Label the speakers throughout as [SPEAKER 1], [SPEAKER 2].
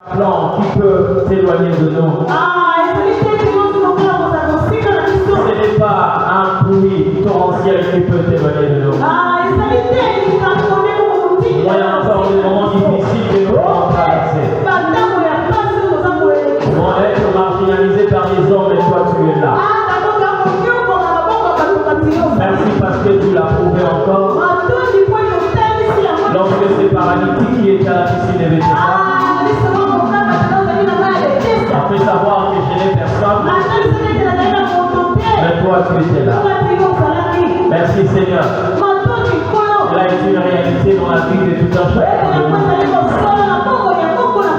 [SPEAKER 1] plan qui peut s'éloigner de nous. Ce n'est pas un bruit torrentiel qui peut s'éloigner de nous. Il y a encore des moments difficiles que nous pouvons traverser. Nous vont être marginalisés par les hommes, mais toi tu es là. Merci parce que tu l'as prouvé encore. Lorsque ces paralytiques qui étaient à la piscine de Bethesda, après savoir que je n'ai personne, mais toi tu étais là. Merci Seigneur. Cela est une réalité dans la vie de tout un chacun de nous.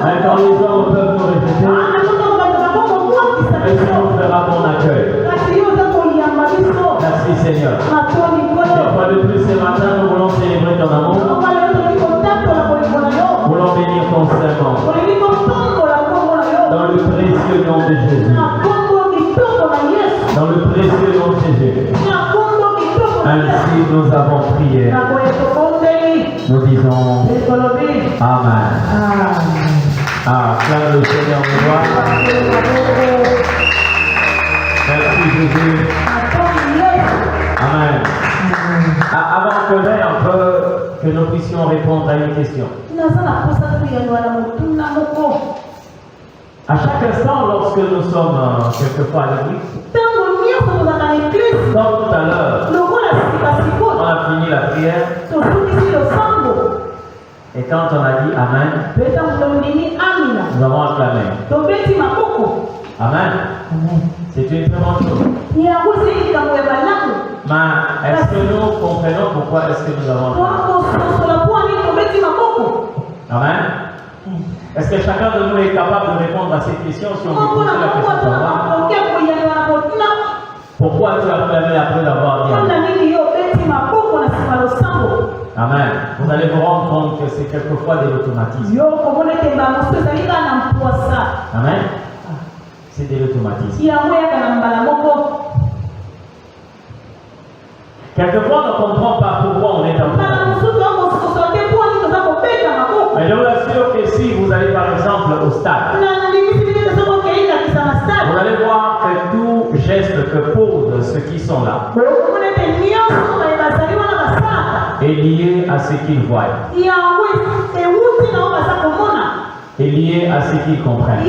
[SPEAKER 1] Mais quand les hommes peuvent nous rejeter, le Seigneur fera bon accueil. Merci Seigneur. Une fois de plus ce matin, nous voulons célébrer ton amour. Nous voulons bénir ton serment. Dans le précieux nom de Jésus. Dans le précieux nom de Jésus. Ainsi nous avons prié. Nous disons Amen. Acclame le Seigneur nous voit. Merci Jésus. Amen. Avant que j'aille un peu, que nous puissions répondre à une question. À chaque instant, lorsque nous sommes quelquefois à l'église, comme tout à l'heure, on a fini la prière, et quand on a dit Amen, nous avons acclamé. Amen. C'est une très bonne chose. Mais est-ce que nous comprenons pourquoi est-ce que nous avons acclamé? Amen. Est-ce que chacun de nous est capable de répondre à cette question si on lui pose la question de savoir pourquoi tu as acclamé après d'avoir dit Amen? Amen. Vous allez vous rendre compte que c'est quelquefois de l'automatisme. Amen. C'est de l'automatisme. Quelquefois, on ne comprend pas pourquoi on est en train. Mais je vous assure que si vous allez par exemple au stade, vous allez voir que tout geste que posent ceux qui sont là est lié à ce qu'ils voient, est lié à ce qu'ils comprennent.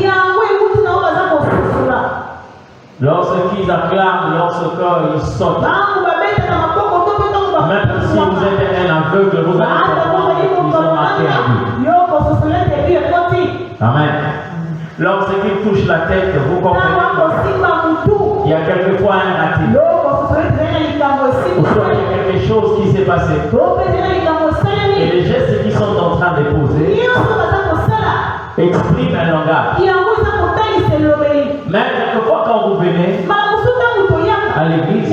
[SPEAKER 1] Lorsqu'ils acclament, lorsqu'ils sautent, même si vous êtes un aveugle, vous allez comprendre qu'ils ont marqué un but. Amen. Lorsqu'ils touchent la tête, vous comprenez qu'il y a quelquefois un raté. Ou soit il y a quelque chose qui s'est passé. Et les gestes qu'ils sont en train de poser expriment un langage. Mais quelquefois quand vous venez à l'église,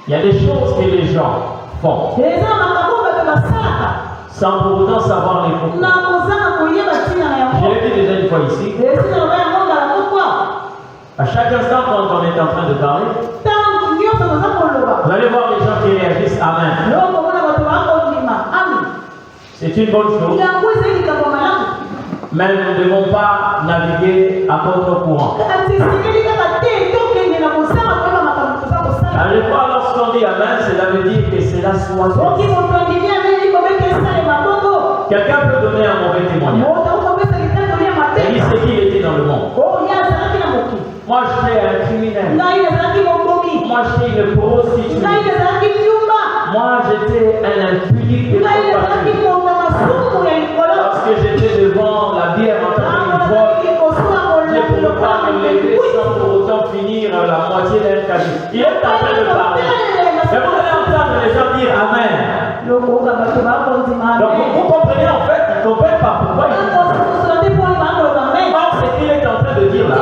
[SPEAKER 1] il y a des choses que les gens font sans pour autant savoir les pourquoi. Je l'ai dit déjà une fois ici. À chaque instant quand on est en train de parler, vous allez voir les gens qui réagissent Amen. C'est une bonne chose. Mais nous ne devons pas naviguer à contre-courant. Allez voir, lorsqu'on dit Amen, cela veut dire que cela soit. Quelqu'un peut donner un mauvais témoignage. Il dit ce qu'il était dans le monde. Moi j'étais un criminel. Moi j'étais une prostituée. Moi j'étais un impudique de lorsque j'étais devant la bière en train de voler, je ne pouvais pas me lever sans pour autant finir la moitié d'un casier. Il est en train de parler. Mais vous allez entendre les gens dire Amen. Donc vous comprenez en fait, ils ne comprennent pas pourquoi ils disent Amen. Or, ce qu'il est en train de dire là,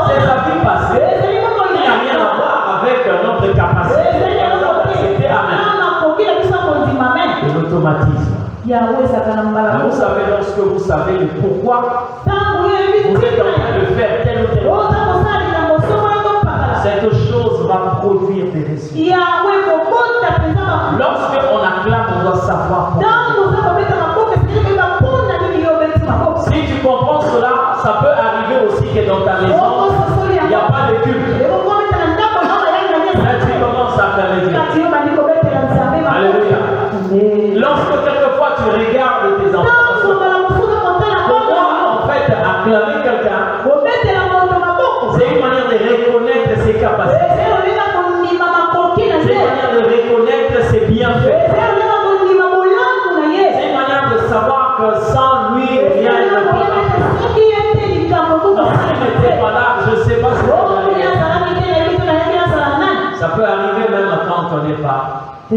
[SPEAKER 1] c'est sa vie passée, il n'a rien à voir avec notre capacité. C'était Amen. C'est l'automatisme. Vous savez, lorsque vous savez le pourquoi, vous êtes en train de faire tel ou tel chose, cette chose va produire des résultats. Lorsque on acclame, on doit savoir pourquoi. Sans lui, rien ne peut marcher. Donc, s'il n'était pas là, je ne sais pas ce que ça allait être. Ça peut arriver même quand on n'est pas à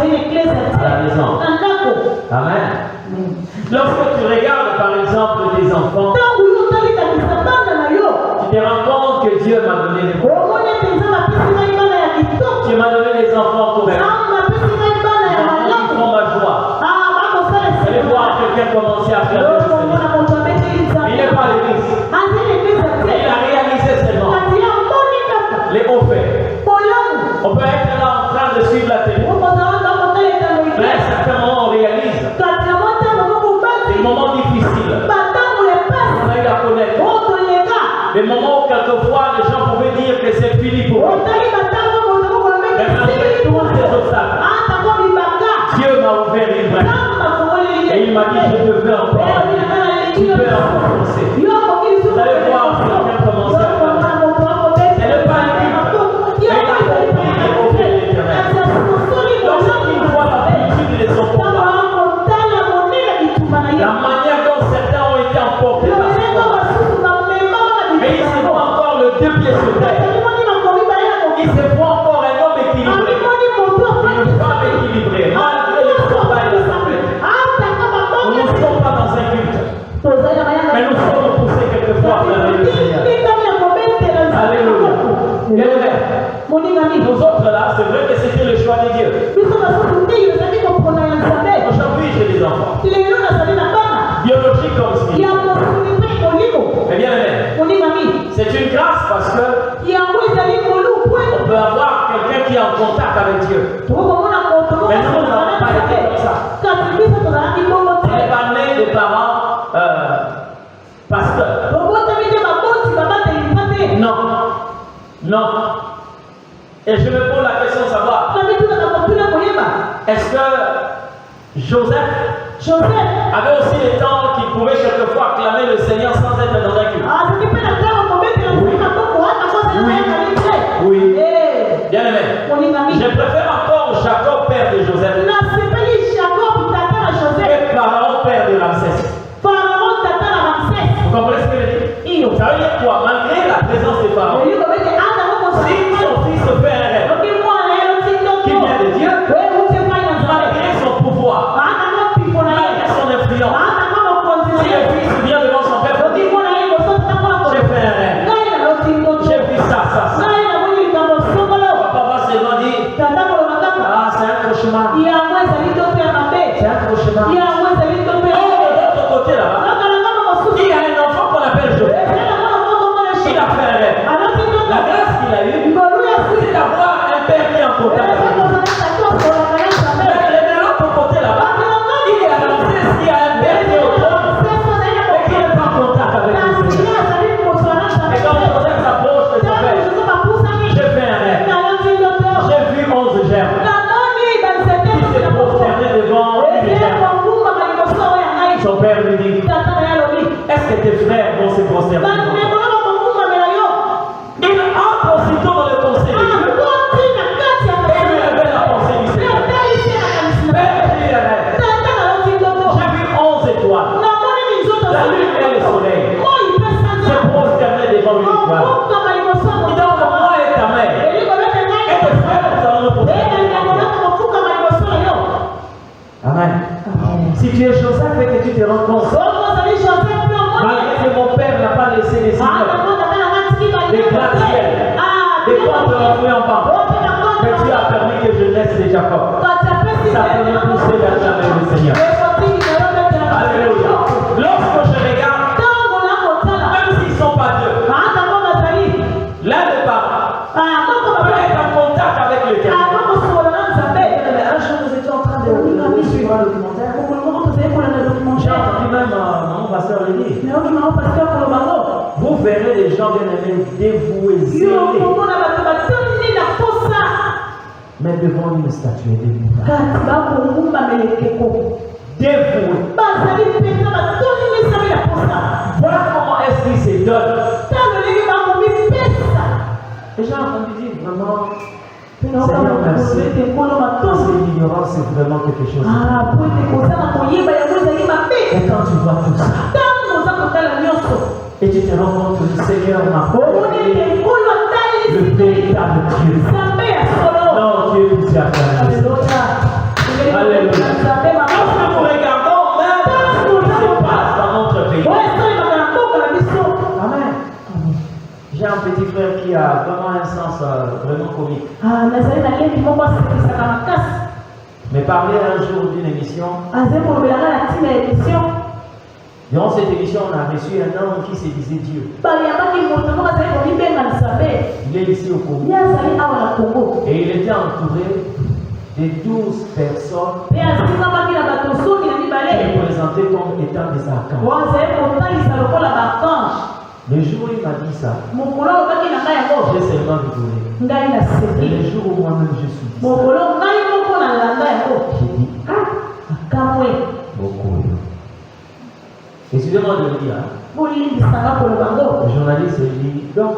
[SPEAKER 1] l'église, à la maison. Amen. Lorsque tu regardes par exemple des enfants, tu te rends compte que Dieu m'a donné des enfants. Tu m'as donné des enfants corrects. Ils font ma joie. Je vais voir quelqu'un commencer à faire des choses. Il n'est pas à l'église. Il a réalisé seulement les hauts faits. On peut être là en train de suivre la télé. Mais à un certain moment, on réalise des moments difficiles. On a eu à connaître. Des moments où quelquefois les gens pouvaient dire que c'est fini pour eux. Mais malgré tous ces obstacles, Dieu m'a ouvert une brèche. Et il m'a dit, je te veux encore. Tu peux encore commencer. Vous allez voir quelqu'un commencer à faire. Ce n'est pas un culte. Mais il a compris les hauts faits de l'Éternel. Lorsqu'il voit la plénitude de son combat, la manière dont certains ont été emportés par ce combat, mais il se voit encore le deux pieds sur terre. Il se voit encore un homme équilibré, une femme équilibrée, malgré les combats et la tempête. Nous ne sommes pas dans un culte, mais nous sommes poussés quelquefois vers le Seigneur. Alléluia. Nous autres là, c'est vrai que c'était le choix de Dieu. Aujourd'hui, j'ai des enfants. Biologiques comme spirituels. Mais bien aimé, c'est une grâce parce que on peut avoir quelqu'un qui est en contact avec Dieu. Mais nous n'avons pas été comme ça. On n'est pas né de parents pasteurs. Non. Non. Et je me pose la question de savoir, est-ce que Joseph avait aussi les temps qu'il pouvait quelquefois acclamer le Seigneur sans être dans un culte? Oui. Bien aimé. Je préfère encore Jacob, père de Joseph, que Pharaon, père de Ramsès. Vous comprenez ce que je dis? Ça veut dire quoi? Malgré la présence de Pharaon, si son fils se fait un rêve qui vient de Dieu, malgré son pouvoir, malgré son influence, si le fils vient devant son père, j'ai fait un rêve, j'ai vu ça. Papa va seulement dire, ah, c'est un cauchemar. C'est un cauchemar. De l'autre côté là-bas, il y a un enfant qu'on appelle Joseph. Il a fait un rêve. La grâce qu'il a eue, c'est d'avoir un père qui est en contact avec lui. Mais de l'autre côté là-bas, il y a Ramsès qui a un père qui est au trône, mais qui n'est pas en contact avec lui. Et quand Joseph s'approche de son père, j'ai fait un rêve. J'ai vu 11 germes qui se prosternaient devant une germe. Son père lui dit, est-ce que tes frères vont se prosterner? Il entre aussitôt dans le conseil de Dieu et il me révèle la pensée du Seigneur. J'ai vu 11 étoiles. La lune et le soleil se prosternaient devant une étoile. Il dit, moi et ta mère et tes frères, nous allons nous prosterner. Amen. Si tu es Joseph et que tu te rends compte, malgré que mon père n'a pas laissé les signes, des gratte-ciels, des portes rentrées en bas, mais tu as permis que je naisse de Jacob. Ça peut me pousser vers le Seigneur. Alléluia. Lorsque je regarde, même s'ils ne sont pas deux, l'un des parents peut être en contact avec le Seigneur. Un jour, nous étions en train de suivre un documentaire. J'ai entendu même mon pasteur le dire. Vous verrez des gens bien aimés dévoués, zélés. Mais devant une statue dévouée. Dévoués. Voilà comment est-ce qu'il se donne. Et j'ai entendu dire vraiment, Seigneur, merci. Parce que l'ignorance, c'est vraiment quelque chose. Et tu te rends compte que le Seigneur m'a donné le véritable Dieu. Non, Dieu nous a donné. Alléluia. Lorsque nous regardons même ce qui se passe dans notre pays. Amen. J'ai un petit frère qui a vraiment un sens vraiment comique. Mais parler un jour d'une émission. Durant cette émission, on a reçu un homme qui se disait Dieu. Il est ici au Congo. Et il était entouré de 12 personnes qui le présentaient comme étant des archanges. Le jour où il m'a dit ça, j'ai seulement rigolé. Et le jour où moi-même je suis dit ça, j'ai dit, beaucoup. Excusez-moi de le dire. Le journaliste dit, donc,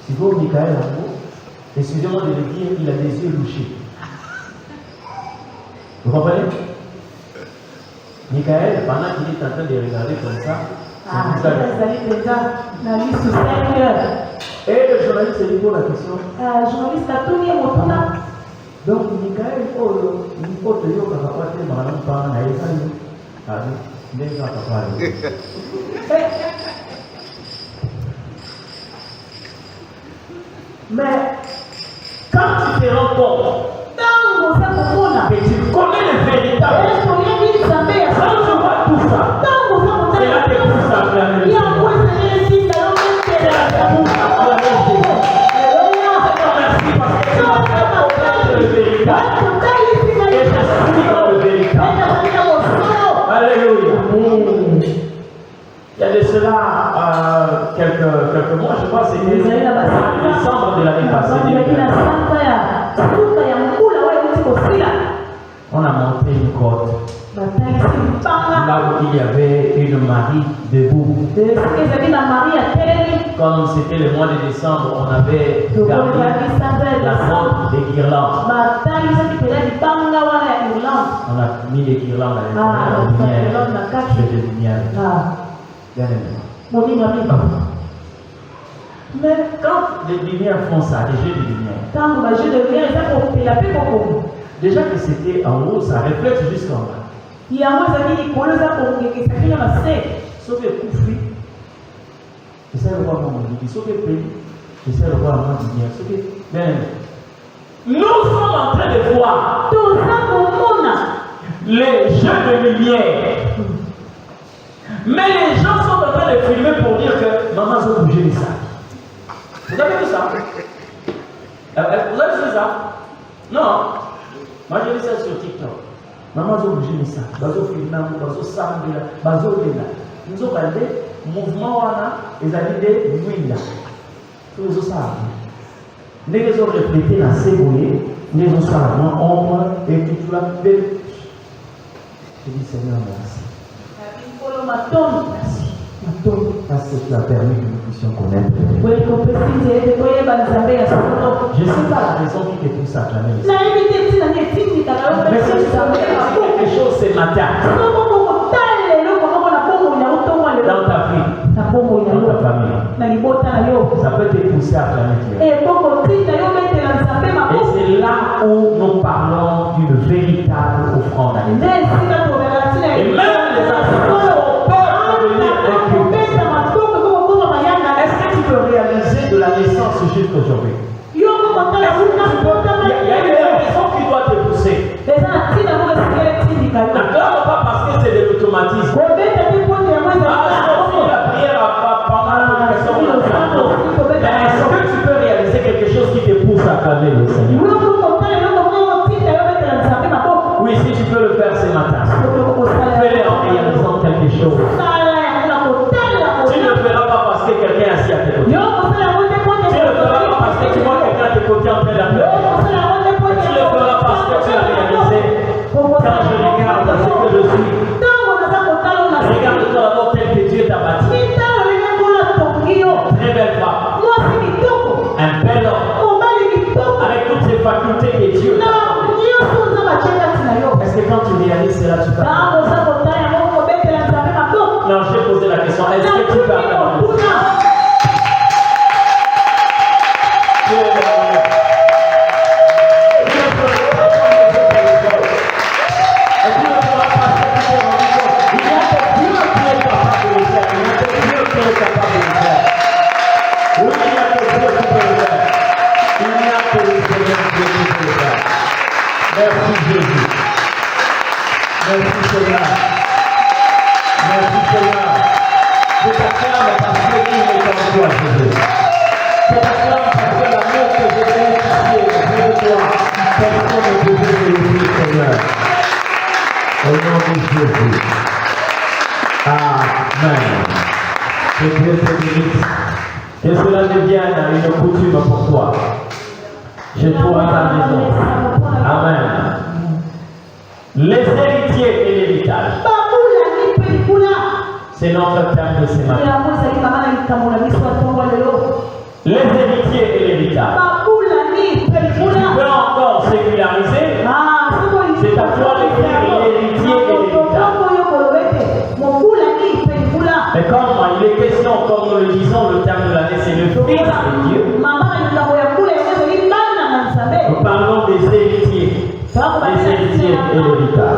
[SPEAKER 1] si vous Michael, excusez-moi de le dire, il a des yeux louchés. Vous comprenez? Michael, pendant qu'il est en train de regarder comme ça, et le journaliste lui pose la question. Donc, Michael, il faut te dire que papa est malade, mais quand tu te rends compte que tu connais le véritable, quand tu vois tout ça, c'est là que tu pousse à clamer. Alléluia. Il y a de cela quelques mois, je crois, c'était décembre de l'année passée. On a monté une côte. Là où il y avait une Marie debout. Comme c'était le mois de décembre, on avait gardé la montre des guirlandes. On a mis les guirlandes à l'intérieur, de lumière. Bien aimé. Mais quand les lumières font ça, les jeux de lumière, déjà que c'était en haut, ça reflète jusqu'en bas. Sauf que Koufri, j'essaie de voir comment on dit, sauf que Péli, j'essaie de voir comment lumière, sauf que nous sommes en train de voir les jeux de lumière. Mais les gens sont en train de filmer pour dire que maman a bougé les sacs. Vous avez vu ça? Vous avez vu ça? Non. Moi j'ai vu ça sur TikTok. Maman a bougé les sacs. Bazo filmer, bazo samedi, bazo lena. Nous avons parlé mouvement wana, les amis de nuit. Tous les autres les gens reflétés dans ces bouillés, les gens sont ombre et tout la belle. Je dis Seigneur merci. Merci. Parce que tu as permis que nous puissions connaître. Je ne sais pas la raison qui te pousse à clamer. Mais si tu savais quelque chose ce matin, dans ta vie, dans ta famille, ça peut te pousser à clamer Dieu. Et c'est là où nous parlons d'une véritable offrande à Dieu. Et même les enseignants ont peur de venir inculquer. Est-ce que tu peux réaliser de la naissance jusqu'à aujourd'hui? Il y a une raison qui doit te pousser. D'accord, pas parce que c'est de l'automatisme. La prière pendant est-ce que tu peux réaliser quelque chose qui te pousse à clamer le Seigneur? Oui, si tu Dieu. Est-ce que quand tu réalises cela, tu peux? Non, je vais poser la question. Est-ce que tu peux accorder? Merci Jésus. Merci Seigneur. Merci Seigneur. Je t'acclame parce que tu es en toi, Jésus. Je t'acclame parce que l'amour que je t'ai ici est de toi. Personne ne peut te bénir, Seigneur. Au nom de Jésus. Amen. Que Dieu te bénisse. Que cela devienne une coutume pour toi. Je trouve à ta maison. Amen. Les héritiers et l'héritage. C'est notre terme de ce matin. Les héritiers et l'héritage. Tu peux encore séculariser. C'est à toi d'écrire l'héritier et l'héritage. Mais comme il est question, comme nous le disons, le terme de l'année, c'est le Fils de Dieu. Nous parlons des héritiers. Les héritiers et l'héritage.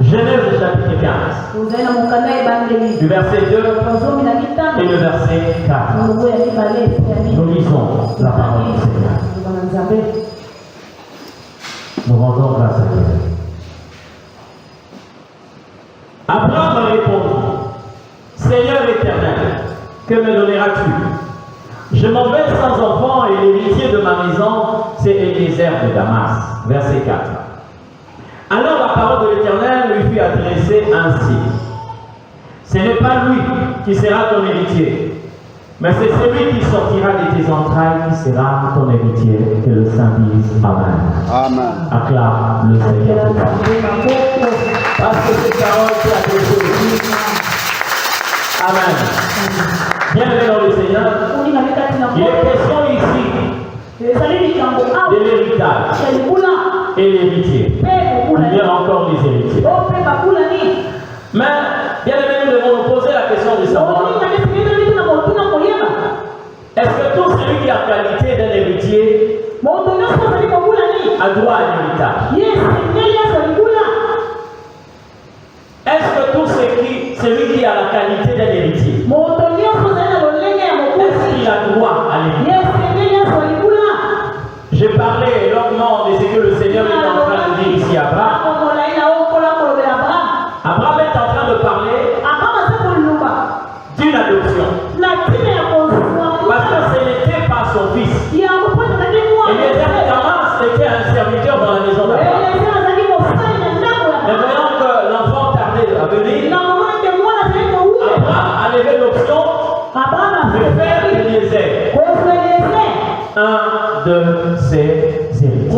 [SPEAKER 1] Genèse chapitre 15. Du verset 2 et le verset 4. Nous lisons la parole du Seigneur. Nous rendons grâce à Dieu. Abraham répondit: Seigneur éternel, que me donneras-tu? Je m'en vais sans enfant et l'héritier de ma maison, c'est Eliezer de Damas. Verset 4. Alors la parole de l'Éternel lui fut adressée ainsi: Ce n'est pas lui qui sera ton héritier, mais c'est celui qui sortira de tes entrailles qui sera ton héritier. Que le Saint dise Amen.
[SPEAKER 2] Amen.
[SPEAKER 1] Acclame le Seigneur. Parce que cette parole est adressée aussi. Amen. Bienvenue dans le Seigneur. Il est question ici de l'héritage et l'héritier. Il y a encore les héritiers. Mais, bien aimé, nous devons nous poser la question de savoir: est-ce que tout celui qui a qualité d'un héritier a droit à un héritage? Est-ce que tout celui qui a la qualité d'un héritier, est-ce qu'il a droit à l'héritage? J'ai parlé longuement de ce que le Seigneur est en train de dire ici à Abraham. Abraham est en train de parler d'une adoption. Parce que ce n'était pas son fils. Eliezer de Damas était un serviteur dans la maison d'Abraham. Mais voyant que l'enfant tardait à venir, Abraham a levé l'option de faire Eliezer un de ses héritiers.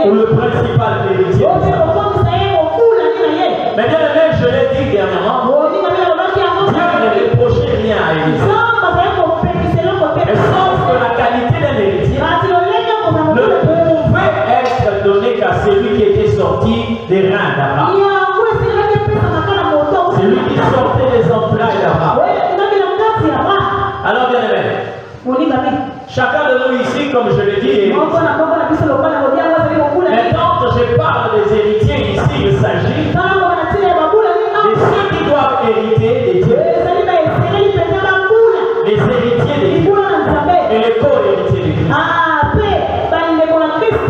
[SPEAKER 1] Ou le principal héritier. Mais bien aimé, je l'ai dit dernièrement, Dieu ne reprochait rien à Élisée. Et sauf que la qualité d'un héritier ne pouvait être donnée qu'à celui qui était sorti des reins d'Abraham. Celui qui sortait des entrailles d'Abraham. Alors bien aimé, chacun de nous ici, comme je l'ai dit, mais quand je parle des héritiers ici, il s'agit de ceux qui doivent hériter des dieux, les héritiers des dieux et les co-héritiers des Christ.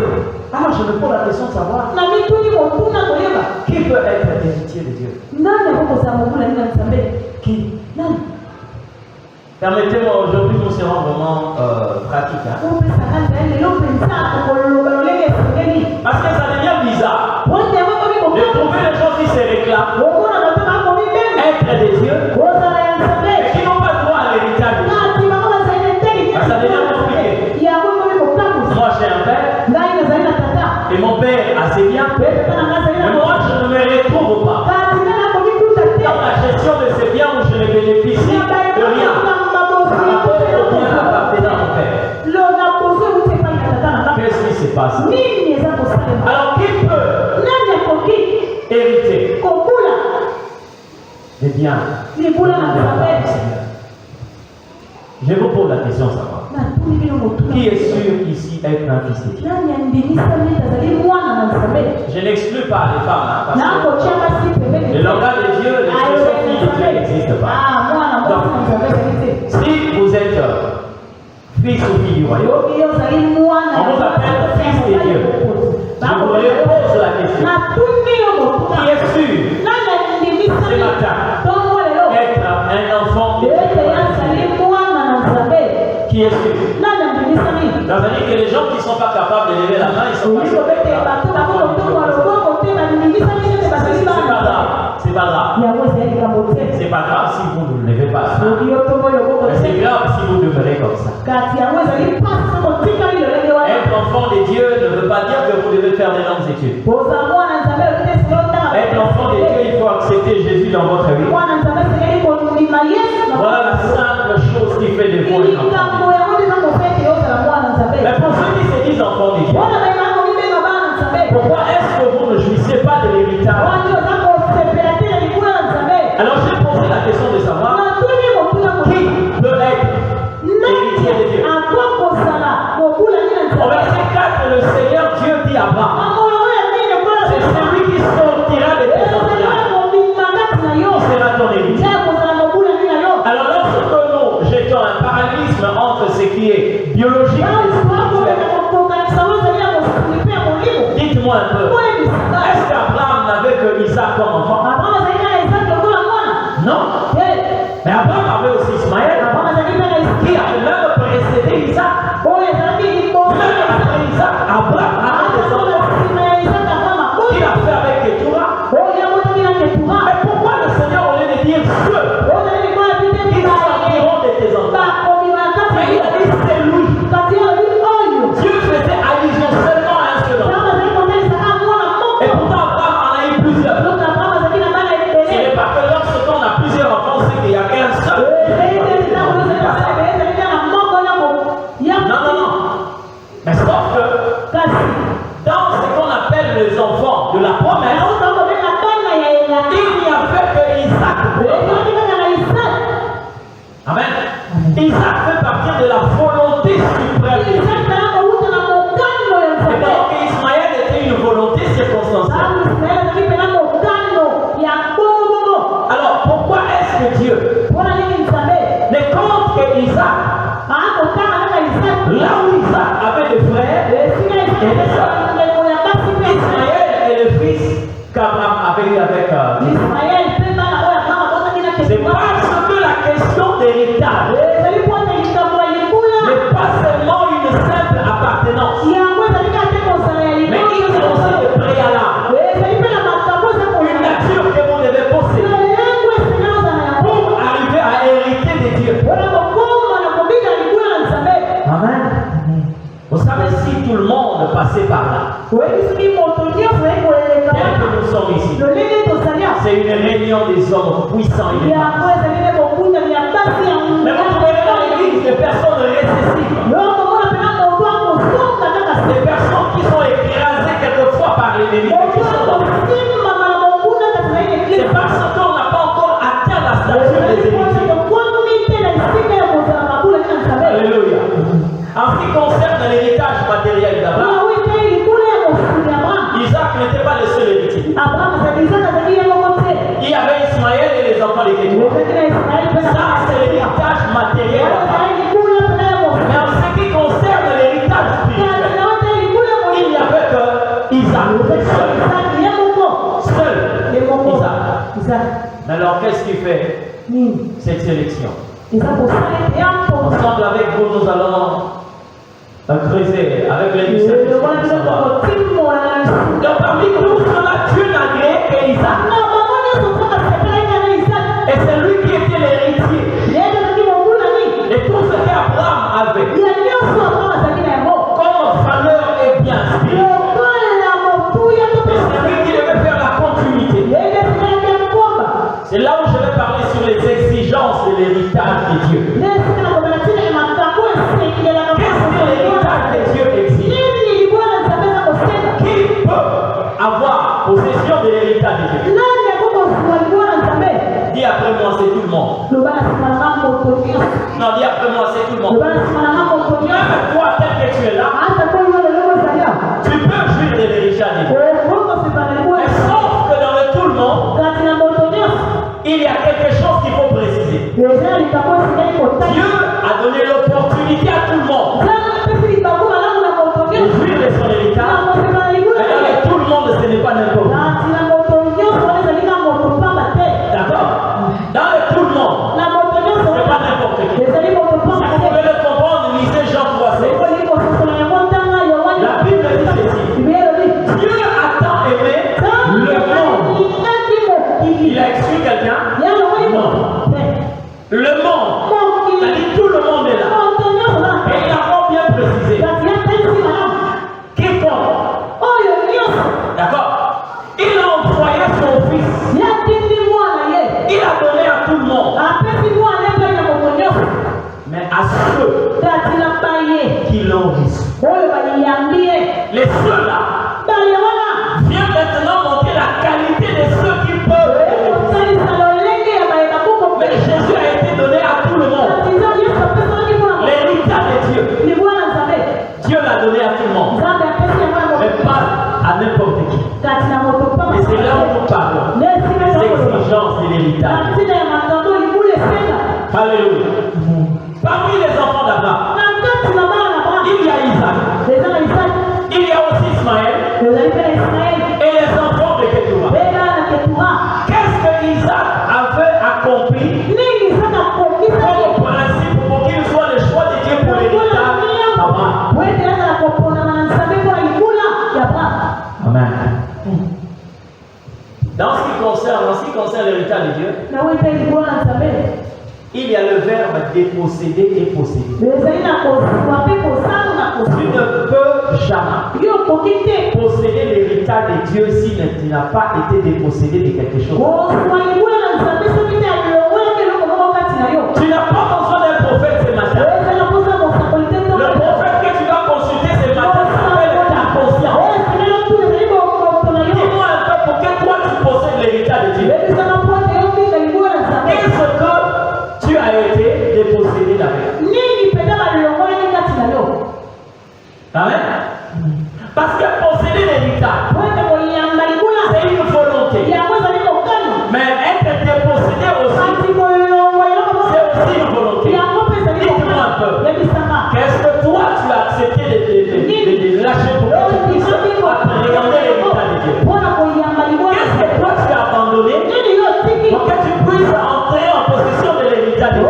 [SPEAKER 1] Alors je me pose la question de savoir qui peut être héritier de Dieu? Qui? Permettez-moi, aujourd'hui nous serons vraiment pratiques. Hein? Parce que ça devient bizarre de trouver les gens qui se réclament être des dieux mais qui n'ont pas droit à l'héritage. Ça devient compliqué. Moi j'ai un père et mon père a ses biens, mais moi je ne me retrouve pas dans la gestion de ces biens où je ne bénéficie de rien. passe? Alors qui peut hériter des biens? Je vous pose la question, savoir. Qui est sûr qu'ici est un fils de Dieu? Je n'exclus pas les femmes, hein, parce que le langage de Dieu, l'expression fille de Dieu n'existe pas. Donc, si vous êtes fils ou fille du royaume, on vous appelle fils de Dieu. Je vous repose la question. Qui est sûr ce matin être un enfant de Dieu? Qui est sûr? C'est-à-dire que les gens qui ne sont pas capables de lever la main, ils sont pas sûrs. C'est pas grave. C'est pas grave si vous ne levez pas la main. Mais c'est grave si vous demeurez comme ça. Être enfant de Dieu ne veut pas dire que vous devez faire d'énormes études. Être enfant de Dieu, il faut accepter Jésus dans votre vie. Voilà la simple chose qui fait de vous un enfant. Mais pour ceux qui se disent enfants de Dieu, pourquoi est-ce que vous ne jouissez pas de l'héritage? Alors j'ai posé la question de savoir qui peut être héritier de Dieu. Au verset 4, le Seigneur Dieu dit à Abraham, c'est celui qui sortira de tes entrailles qui sera ton héritier. Alors lorsque nous jetons un parallélisme entre ce qui est biologique et spirituel, dites-moi un peu, est-ce qu'Abraham n'avait que Isaac comme enfant? Non. Mais Abraham avait aussi Ismaël, qui avait même précédé Isaac. Même après Isaac, Abraham avait des enfants. Il a fait avec Ketura. Mais pourquoi le Seigneur, au lieu de dire ceux qui sortiront de tes enfants, mais il a dit c'est lui? Dieu faisait allusion seulement à un seul enfant. Et pourtant Abraham en a eu plusieurs. Ce n'est pas que lorsqu'on a plusieurs enfants, c'est qu'il n'y a qu'un seul. Non. Mais sauf que dans ce qu'on appelle les enfants de la promesse, il n'y avait que Isaac. Amen. Isaac fait partie de la volonté suprême. Et donc Ismaël était une volonté circonstancielle. Alors pourquoi est-ce que Dieu ne compte que Isaac, là où Isaac avait des frères et des sœurs? Ismaël est le fils qu'Abraham avait eu avec Ismaël. C'est parce que la question d'héritage n'est pas seulement une simple appartenance, mais il y a aussi des préalables, une nature que vous devez posséder pour arriver à hériter de Dieu. Amen. Vous savez, si tout le monde passait par là, tel que nous sommes ici, c'est une réunion des hommes puissants et des mais vous trouvez dans l'église des personnes récessives, des personnes qui sont écrasées quelquefois par l'ennemi, qui sont dans c'est parce qu'on n'a pas encore atteint la stature des héritiers. Alléluia. En ce qui concerne l'héritage matériel d'Abraham, Isaac n'était pas le seul héritier. Il y avait Ismaël et les enfants de Ketura. Ça, c'est l'héritage matériel d'Abraham. Mais en ce qui concerne l'héritage spirituel, il n'y avait que Isaac. Seul Isaac. Alors qu'est-ce qui fait cette sélection? Ensemble avec vous, nous allons creuser avec les disciples. Donc parmi tout cela, Dieu n'a créé qu'Isaac. Et c'est lui qui était l'héritier. Et tout ce qu'Abraham avait comme valeur et bien spirituel. Et c'est lui qui devait faire la continuité. C'est là où je vais parler sur les exigences de l'héritage de Dieu. Qu'est-ce que l'héritage de Dieu exige? Non, dis après moi, c'est tout le monde. Même toi, tel que tu es là, tu peux jouir des vérités à Dieu. Mais sauf que dans le tout le monde, il y a quelque chose qu'il faut préciser. Dieu a donné l'opportunité à tout le monde de jouir de son héritage. Mais dans le tout le monde, ce n'est pas n'importe qui. D'accord? Dans le tout le monde, ce n'est pas n'importe qui. Si vous voulez le comprendre, lisez Jean 3:16. La Bible dit ceci. Dieu a tant aimé le monde. Il a exclu quelqu'un? Non. Le monde. C'est-à-dire tout le monde est là. Et il a encore bien précisé. Quiconque. D'accord? Il a envoyé son fils. Il a donné à tout le monde. Mais à ceux qui l'ont reçu. Les ceux-là viennent maintenant montrer la qualité de ceux qui peuvent. Mais Jésus a été donné à tout le monde. L'héritage de Dieu. Dieu l'a donné à tout le monde. Mais pas à n'importe qui. Et c'est là où nous parlons. Les exigences de l'héritage. Alléluia. Parmi les enfants d'Abraham, il y a Isaac. Il y a aussi Ismaël. Et les enfants de Ketura. Qu'est-ce que Isaac avait accompli comme principe pour qu'il soit le choix de Dieu pour l'héritage d'Abraham? Amen. Dans ce qui concerne l'héritage de Dieu, il y a le verbe déposséder et posséder. Tu ne peux jamais posséder l'héritage de Dieu si tu n'as pas été dépossédé de quelque chose. Tu n'as pas besoin d'un prophète ce matin. Le prophète que tu vas consulter ce matin s'appelle ta conscience. Dis-moi un peu pourquoi toi tu possèdes l'héritage de Dieu. Qu'est-ce que tu as été dépossédé d'avec? Amen. Parce que posséder l'héritage, c'est une volonté. Mais être dépossédé aussi, c'est aussi une volonté. Dites-moi un peu. Qu'est-ce que toi tu as accepté de lâcher pour que tu puisses appréhender l'héritage de Dieu? Qu'est-ce que toi tu as abandonné pour que tu puisses entrer en possession de l'héritage de Dieu?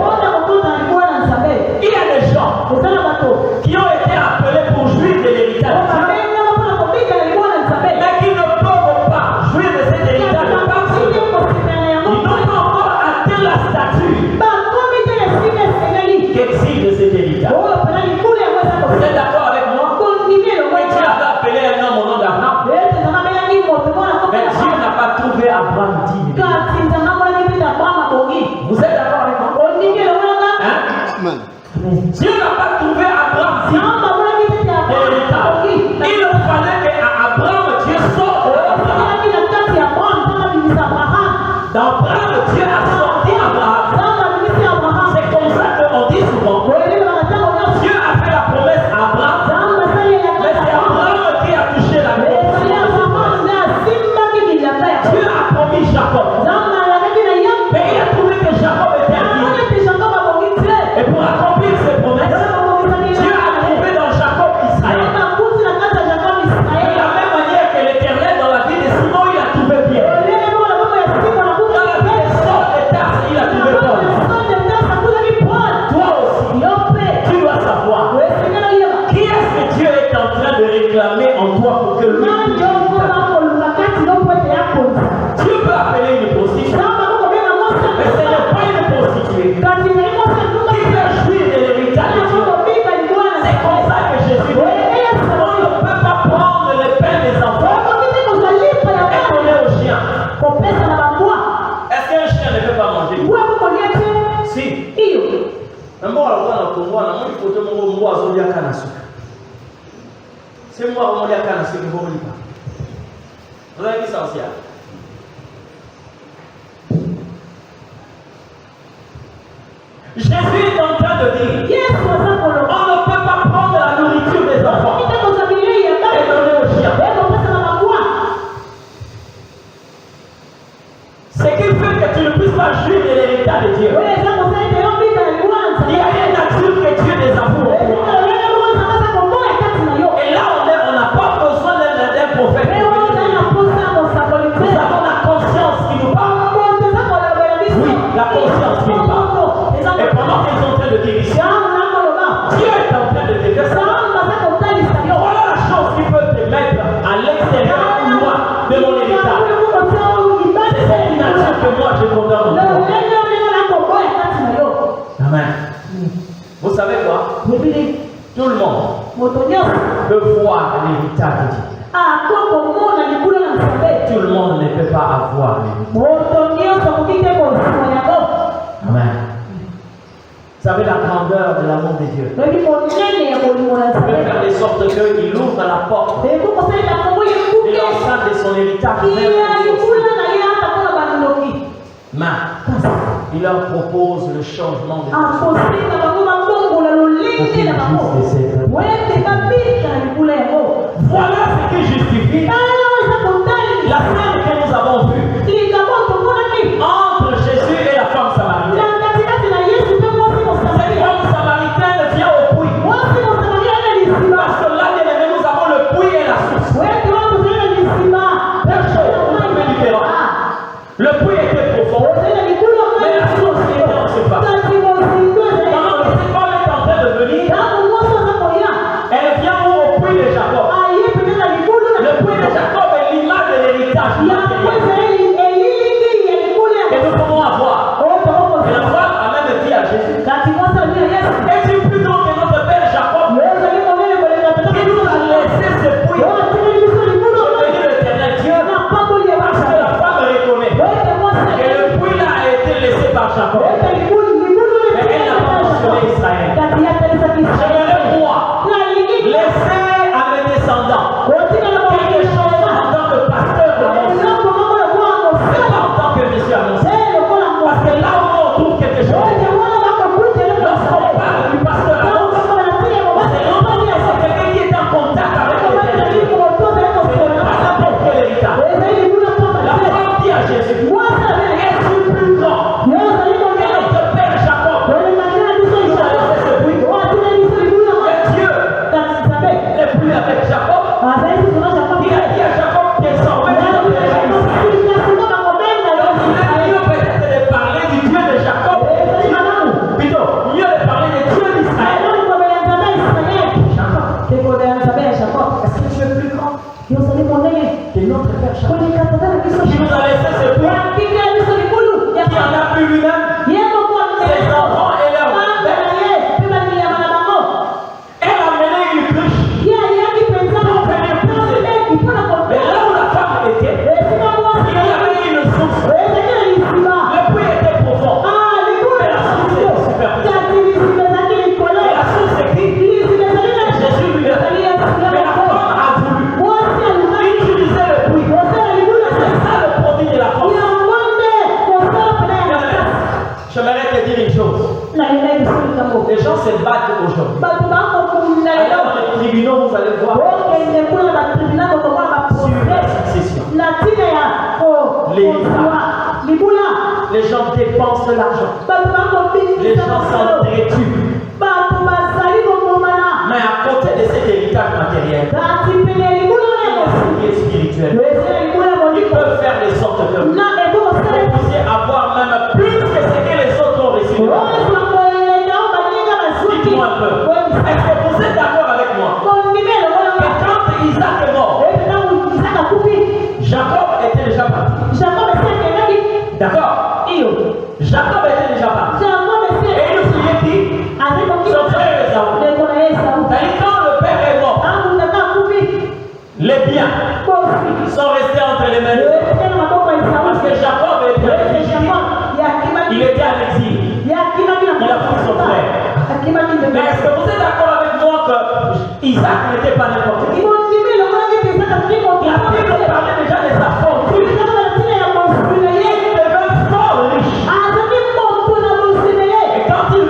[SPEAKER 1] Il y a des gens qui ont été appelés pour jouir de l'héritage de Dieu, mais qui ne peuvent pas jouir de cet héritage parce qu'ils n'ont pas encore atteint la stature qu'exige de cet héritage. Vous êtes d'accord avec moi? Et Dieu avait appelé un homme au nom d'Abraham, mais Dieu n'a pas trouvé Abraham digne. Vous êtes d'accord avec moi? Hein? Dieu n'a pas trouvé Abraham digne de l'héritage. Il fallait qu'Abraham, Dieu sorte d'Abraham. D'Abraham, Dieu a sorti Abraham. C'est comme ça qu'on dit souvent. Dieu a fait la promesse à Abraham, mais c'est Abraham qui a touché la promesse. Dieu a promis Jacob, mais il a trouvé que Jacob était un Dieu. Et pour accomplir ses promesses, Dieu a trouvé dans Jacob Israël. De la même manière que l'Éternel dans la vie de Simon, il a trouvé Pierre. Dans la vie de Saul et Tarse, il a trouvé Paul. Toi aussi, tu dois savoir qui est-ce que Dieu est en train de réclamer en toi pour que lui. Dieu peut appeler une prostituée, mais ce n'est pas une prostituée qui peut jouir de l'héritage de Dieu. C'est comme ça que Jésus dit, on ne peut pas prendre le pain des enfants et donner aux chiens. Est-ce qu'un chien ne peut pas manger? Si. C'est moi vous avez vu ça aussi? Jésus est en train de dire, on ne peut pas prendre la nourriture des enfants et donner aux chiens. Ce qui fait que tu ne puisses pas jouir de l'héritage de Dieu. Il y a une nature que Dieu désavoue en toi. Et là, on n'a pas besoin d'un prophète. Nous avons la conscience qui nous parle. Oui, la conscience qui nous parle. Et pendant qu'ils sont en train de dire ici, Dieu est en train de te dire ça. Voilà la chance qui peut te mettre à l'extérieur ou loin de mon héritage. C'est cette nature que moi je condamne en toi. Amen. Vous savez quoi? Tout le monde peut voir l'héritage de Dieu. Tout le monde ne peut pas avoir l'héritage. Amen. Vous savez la grandeur de l'amour de Dieu. Il peut faire de sorte qu'il ouvre la porte de l'enceinte de son héritage. Mais il leur propose le changement de voilà ce qui justifie la scène que nous avons vue entre Jésus et la femme samaritaine. Cette femme samaritaine vient au puits. Parce que là, nous avons le puits et la source. Deux choses un peu différentes. Le puits était profond, mais la source était en surface. Pendant que cette femme est en train de venir, elle vient au puits de Jacob. Le puits de Jacob est l'image de l'héritage que nous pouvons avoir. Et la femme a même dit à Jésus, es-tu plus grand que notre père Jacob qui nous a laissé ce puits? Je bénis l'Éternel Dieu parce que la femme reconnaît que le puits là a été laissé par Jacob. Mais elle n'a pas mentionné Israël. J'aimerais moi laisser à mes descendants quelque chose en tant que pasteur de mon Dieu. C'est pas en tant que monsieur annoncé. Parce que là où on trouve quelque chose, lorsqu'on parle du pasteur annonce, c'est l'entendement, c'est quelqu'un qui est en contact avec l'Éternel. C'est pas n'importe quel héritage. La femme dit à Jésus, es-tu plus grand que notre père Jacob qui nous a laissé ce bruit? Et Dieu n'est plus avec Jacob. Il a dit à Jacob, désormais tu ne peux pas ici. Donc il a mieux peut-être de parler du Dieu de Jacob. Plutôt, mieux de parler du Dieu d'Israël. Jacob, est-ce que tu es plus grand que notre père Jacob qui nous a laissé ce puits, qui en a plus lui-même, ses enfants et leurs elle a mené une cruche pour venir pousser. Mais là où la femme était, il y avait une source. Le puits était profond. Mais la source était superficielle. Et la source est qui? Jésus lui a dit. Mais la femme a voulu utiliser le puits. C'est ça le produit de la force. J'aimerais te dire une chose. Les gens se battent aujourd'hui. Allez dans les tribunaux, vous allez voir sur la succession. Les gens dépensent de l'argent. Les gens s'entretuent. Mais à côté de cet héritage matériel, il est spirituel. Ils peuvent faire de sorte que vous puissiez avoir même plus que ce que les autres ont reçu. Dites-moi un peu. Est-ce que vous êtes d'accord avec moi que quand Isaac est mort, Jacob était déjà parti? D'accord? Jacob était déjà parti. Et il fuyait qui? Son frère Esaü. C'est-à-dire quand le père est mort, les biens sont restés entre les mains de Dieu. Parce que Jacob était réfugié. Il était en exil. Il a pris son frère. Mais est-ce que vous êtes d'accord avec moi que Isaac n'était pas n'importe qui? La Bible parlait déjà de sa fortune. Il devait fort riche. Et quand il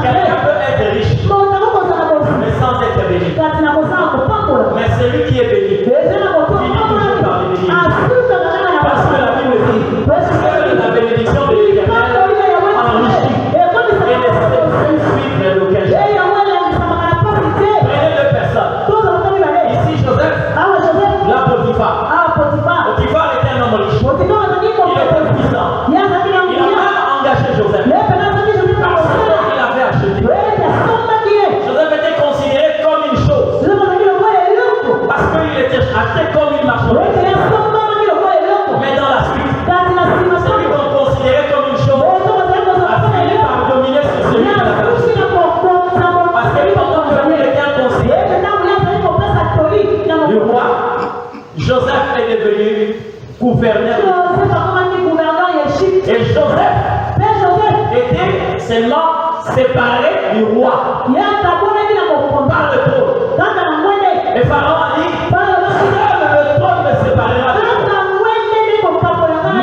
[SPEAKER 1] Quelqu'un peut être riche, mais sans être béni. Mais celui qui est béni, finit toujours par le bénir. Parce que la Bible dit que la bénédiction de l'Éternel enrichit et ne sait plus suivre l'occasion. Prenez deux personnes. Ici Joseph, là Potiphar. Potiphar était un homme riche. Il était puissant. Il a même engagé Joseph. Parce qu'il avait acheté. Joseph était considéré comme une chose. Parce qu'il était acheté comme une marchandise. Mais dans la suite, celui qu'on considérait comme une chose a fini par dominer sur celui qui l'a acheté. Parce que pendant que lui était un conseiller du roi, Joseph est devenu gouverneur. Et Joseph était seulement séparé du roi par le trône. Et Pharaon a dit, seul le trône me séparera de toi.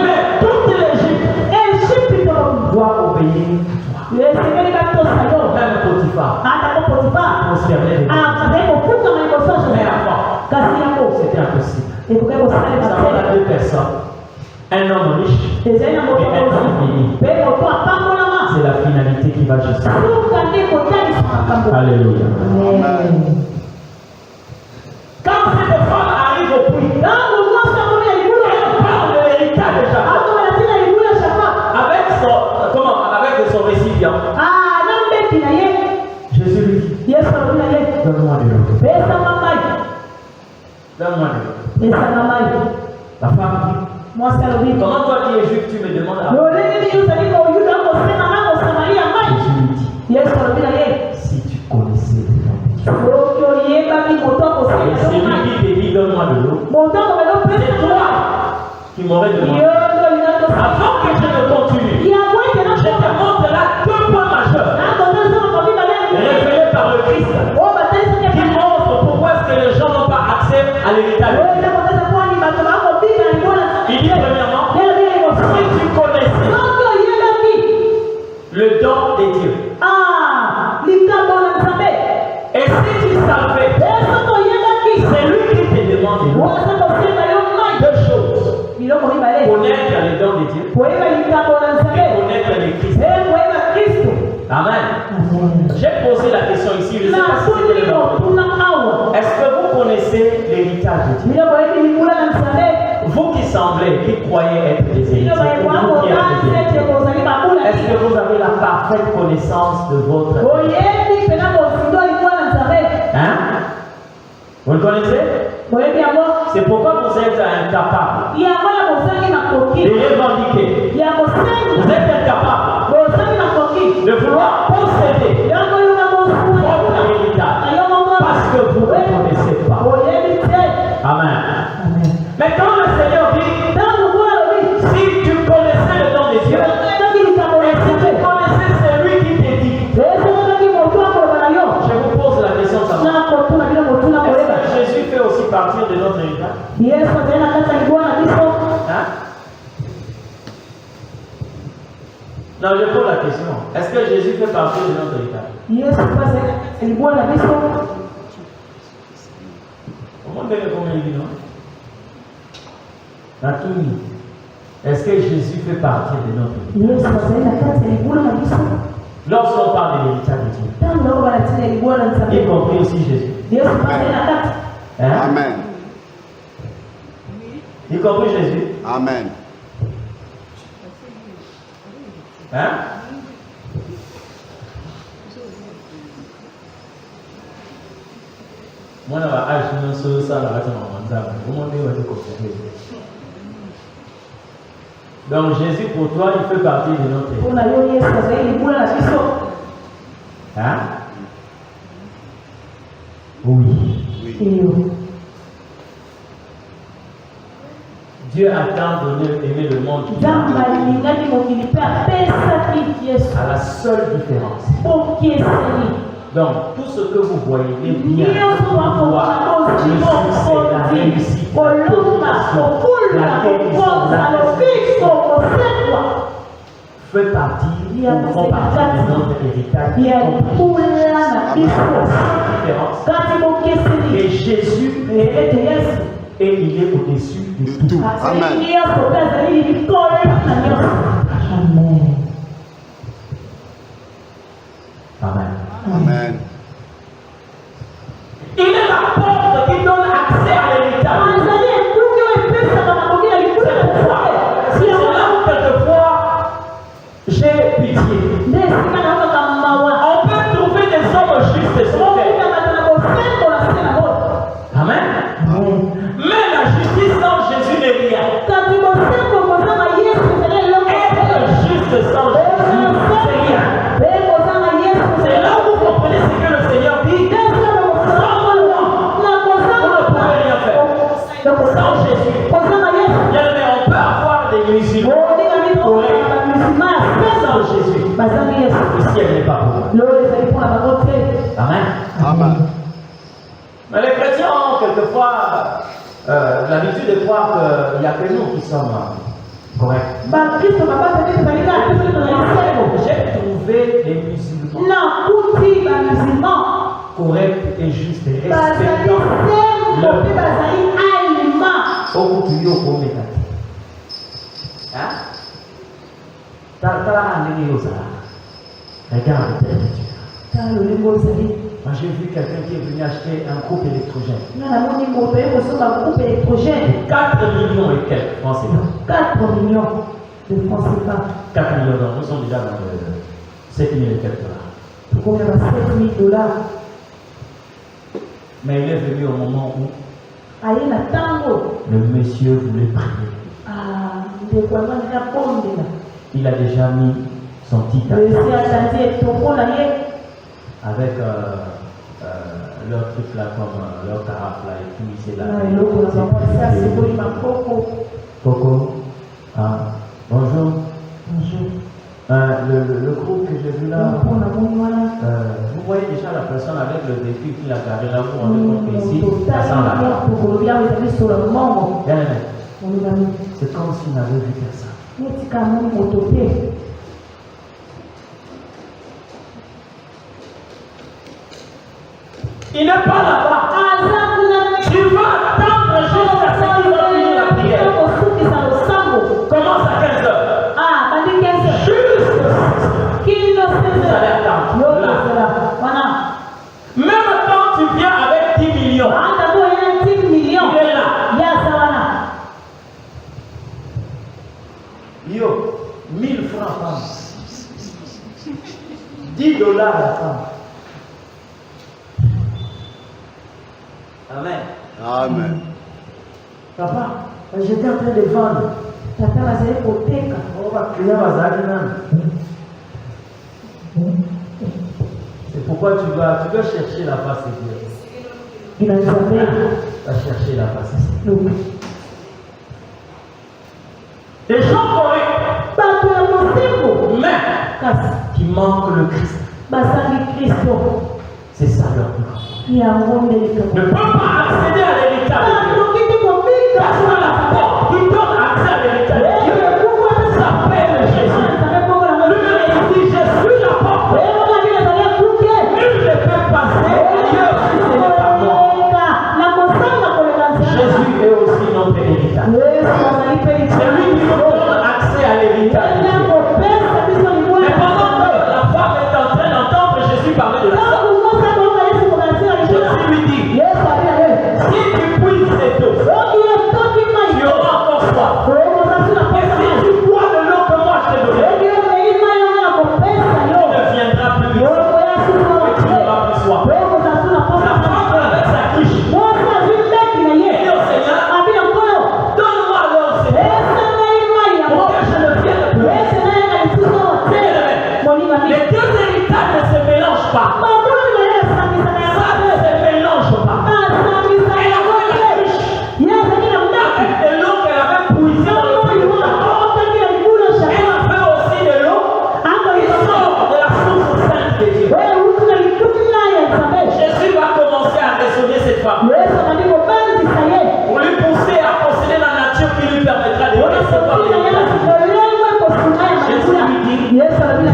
[SPEAKER 1] Mais toute l'Égypte doit obéir à toi. Même Potiphar considérait les mais avant, c'était impossible. Nous avons là deux personnes. Un homme riche et un homme béni. C'est la finalité qui va jusqu'à. Alléluia. Quand cette femme arrive au puits, elle parle de l'héritage de Jacob. Avec son récipient. Jésus lui dit, donne-moi de l'eau. Donne-moi de l'eau. La femme dit, comment toi qui es juif, tu me demandes à moi? Jésus lui dit, si tu connaissais le nom de Dieu. Et c'est lui qui te dit, donne-moi de l'eau. C'est toi qui m'aurais demandé. Avant que je ne continue, je te montre là deux points majeurs révélés par le Christ qui montrent pourquoi est-ce que les gens n'ont pas accès à l'héritage. Il dit premièrement, si tu connaissais le don de Dieu, et si tu savais, c'est lui qui te demande deux choses. Connaître le don de Dieu et connaître le Christ. Amen. J'ai posé la question ici, je ne sais pas si c'était le bon. Est-ce que vous connaissez l'héritage de Dieu? Vous qui semblez, qui croyez être des héritiers, est-ce que vous avez la parfaite connaissance de votre héritage? Hein? Vous le connaissez? C'est pourquoi vous êtes incapable de revendiquer. Vous êtes incapable de vouloir posséder votre héritage parce que vous ne connaissez pas. Amen. Mais quand le Seigneur dit, si tu connaissais le nom de Dieu, et si tu connaissais celui qui te dit, je vous pose la question simplement. Est-ce que Jésus fait aussi partie de notre héritage? Hein? Non, je pose la question. Est-ce que Jésus fait partie de notre héritage? Comment bien le dit non? Est-ce que Jésus fait partie de notre héritage? Lorsqu'on parle de l'héritage de Dieu, y compris aussi Jésus. Hein?
[SPEAKER 2] Amen.
[SPEAKER 1] Y compris Jésus.
[SPEAKER 2] Amen.
[SPEAKER 1] Hein? Moi, je suis ça. Donc, Jésus, pour toi, il fait partie de notre héritage. Hein? Oui. Dieu a tant aimé le monde à la seule différence. Donc, tout ce que vous voyez est bien. Le succès, la réussite, la fait partie, ou font partie de notre héritage. Et Jésus est, et il est au-dessus de tout.
[SPEAKER 2] Amen.
[SPEAKER 1] Amen.
[SPEAKER 2] Amen.
[SPEAKER 1] Il est la porte qui donne accès à l'héritage. C'est là où quelquefois j'ai pitié. On peut trouver des hommes justes sur terre. Amen. Mais la justice sans Jésus n'est rien. Être juste sans Jésus, c'est rien. C'est là où vous comprenez ce que le Seigneur dit. Sans moi, vous ne pouvez rien faire. Sans Jésus. Bien-aimé, on peut avoir des musulmans corrects sans Jésus. Le ciel n'est pas pour eux. Amen.
[SPEAKER 2] Amen.
[SPEAKER 1] Mais les chrétiens ont quelquefois l'habitude de croire qu'il n'y a que nous qui sommes corrects. J'ai trouvé les musulmans corrects et justes et respectants au Dieu au négatif. Regarde moi j'ai vu quelqu'un qui est venu acheter un groupe électrogène. 4 millions et quelques francs CFA.
[SPEAKER 3] 4 millions de francs CFA.
[SPEAKER 1] 4 millions d'euros, nous sommes déjà dans 7 000 et quelques dollars.
[SPEAKER 3] Pourquoi il y a 7 000 $?
[SPEAKER 1] Mais il est venu au moment où le monsieur voulait prier. Il a déjà mis son titre avec leur truc là, comme leur carafe là, et tout, c'est là. Coco, bonjour.
[SPEAKER 3] Bonjour.
[SPEAKER 1] Le groupe que j'ai vu là, vous voyez déjà la personne avec le véhicule qui l'a garé là, vous rendez compte qu'ici, ça sent la mort. C'est comme s'il n'avait vu personne. Il n'est pas là-bas. Tu vas attendre jusqu'à ce qu'il va finir la prière. Commence à 15 heures. Juste. Vous allez attendre. Même quand tu viens avec 10 millions, il est là. Yo, 1000 francs par mois. 10 $ la femme. Amen.
[SPEAKER 2] Amen.
[SPEAKER 1] Papa, j'étais en train de vendre. C'est pourquoi tu dois chercher la face de Dieu. Tu vas chercher la face de Dieu. Les gens corrects, mais qui manquent le Christ. C'est ça leur plan. Ne peut pas accéder à l'héritage de Dieu. Parce que la porte qui donne accès à l'héritage de Dieu s'appelle Jésus. Lui, il dit, je suis la porte. Nul ne peut passer ailleurs si ce n'est par moi. Jésus est aussi notre héritage. C'est lui qui nous donne accès à l'héritage de Dieu. Mais pendant que la femme est en train d'entendre Jésus parler de la sorte, Jésus lui dit, si tu puisses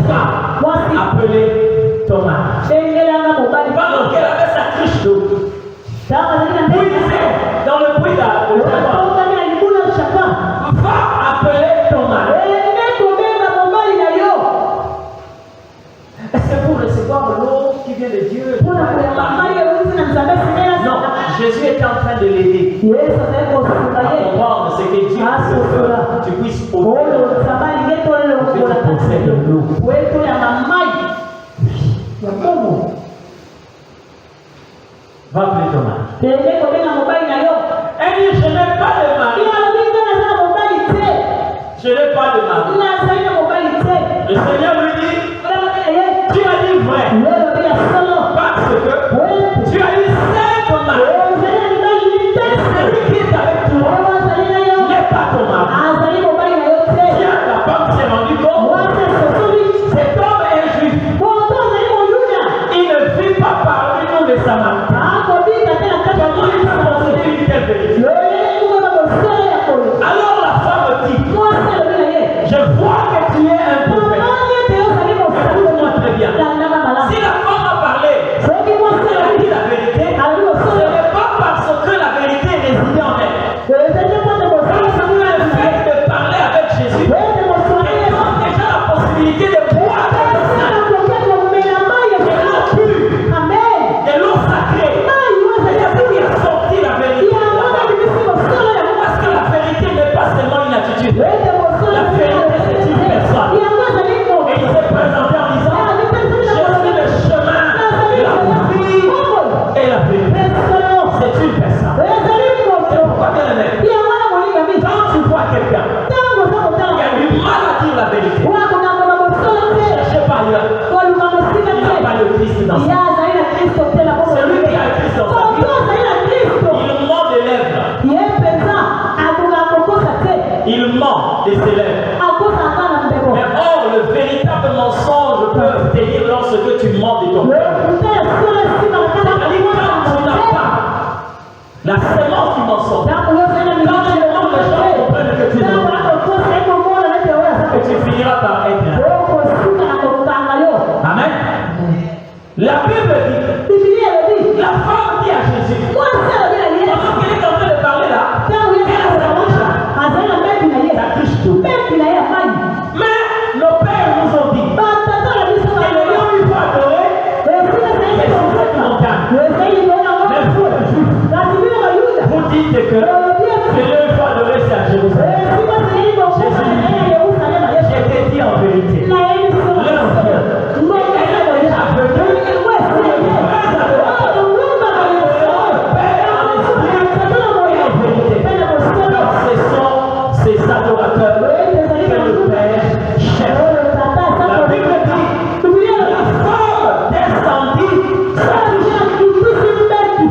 [SPEAKER 1] femme
[SPEAKER 3] Voici.
[SPEAKER 1] appelée Thomas. Pendant qu'elle avait sa cruche d'eau, puisée dans le puits d'eau, va appeler Thomas. Est-ce que pour recevoir l'eau qui vient de Dieu? Non, Jésus est en train de l'aider à comprendre ce que Dieu veut que tu puisses ouvrir de l'eau. Va appeler Thomas. Elle dit, je n'ai pas de mari. Je n'ai pas de mari. Le Seigneur lui dit, tu as dit vrai. Parce que tu as eu 5 maris. Celui qui est avec toi n'est pas ton mari. Tiens, la femme s'est rendue compte. Cet homme est juif. Il ne vit pas parmi nous des Samaritains. Comment il peut penser une telle vérité? Alors la femme dit, je vois que tu es un prophète. Écoute-moi très bien. Si la femme a parlé, elle a dit la vérité, ce n'est pas parce que la vérité résidait en elle. Parce que le fait de parler avec Jésus, elle a déjà la possibilité de boire de l'eau sacrée. Il a sorti la vérité. Parce que la vérité n'est pas seulement une attitude. La vérité, c'est une personne. Et il s'est présenté en disant, je suis le chemin, la vie et la vérité. C'est une personne. C'est pourquoi, bien aimé, quand tu vois quelqu'un qui a du mal à dire la vérité, ne cherchez pas ailleurs. Il n'a pas le Christ dans sa vie. Celui qui a le Christ dans sa vie, il ment des lèvres. Il ment de ses lèvres. Mais or, le véritable mensonge peut tenir lorsque tu mens de ton cœur. C'est-à-dire quand tu n'as pas la sémence du mensonge. Quand tu mens, les gens comprennent que tu es et tu finiras par être là. Amen. La Bible dit, la femme dit à Jésus, pendant qu'elle est en train de parler là, elle a sa bouche là, sa cruche d'eau. Mais nos pères nous ont dit, et les gens il faut adorer, mais sur cette montagne. Mais vous, les Juifs, vous dites que il faut adorer, c'est à Jérusalem. J'ai été dit en vérité. Leur Dieu, elle est déjà venue. Ces adorateurs que le Père cherche. La Bible dit, la femme descendit,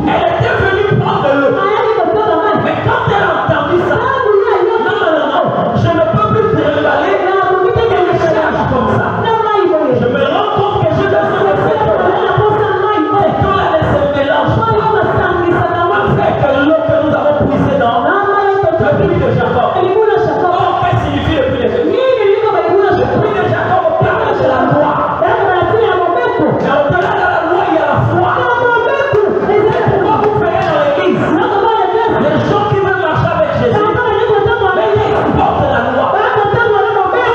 [SPEAKER 1] elle était venue prendre l'eau. Mais quand elle a entendu ça, non, je ne peux plus te regarder qu'elle cherche comme ça. Je me rends compte que je dois se faire et quand elle se mélange avec l'eau que nous avons puisée dans le puits de Jacob. Or, qu'est-ce que signifie le puits de Jacob? Le puits de Jacob parle de la loi. Mais au-delà de la loi, il y a la foi. C'est pourquoi vous verrez dans l'église les gens qui veulent marcher avec Jésus, mais ils portent la loi.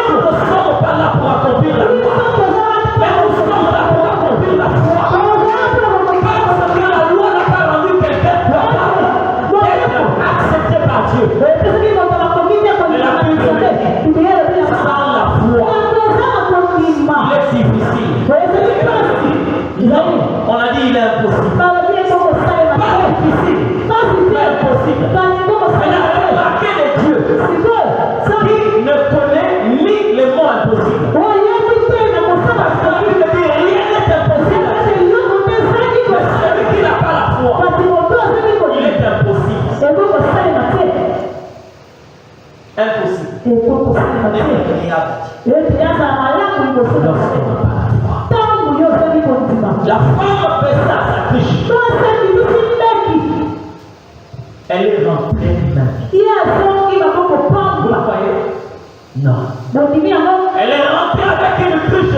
[SPEAKER 1] Nous ne sommes pas là pour accomplir la loi, mais nous sommes là pour accomplir la foi. Parce que la loi n'a pas rendu quelqu'un capable d'être accepté par Dieu. Mais la Bible dit, sans la foi, il est difficile. Non, on a dit il est impossible. Pas difficile, c'est impossible. Mais la remarqué de Dieu, qui ne connaît ni les mots impossibles. Parce que la Bible dit rien n'est impossible. Mais celui qui n'a pas la foi, il est impossible. Impossible. La femme baissa sa cruche. Elle est rentrée maintenant. Vous la voyez? Non. Elle est rentrée avec une cruche.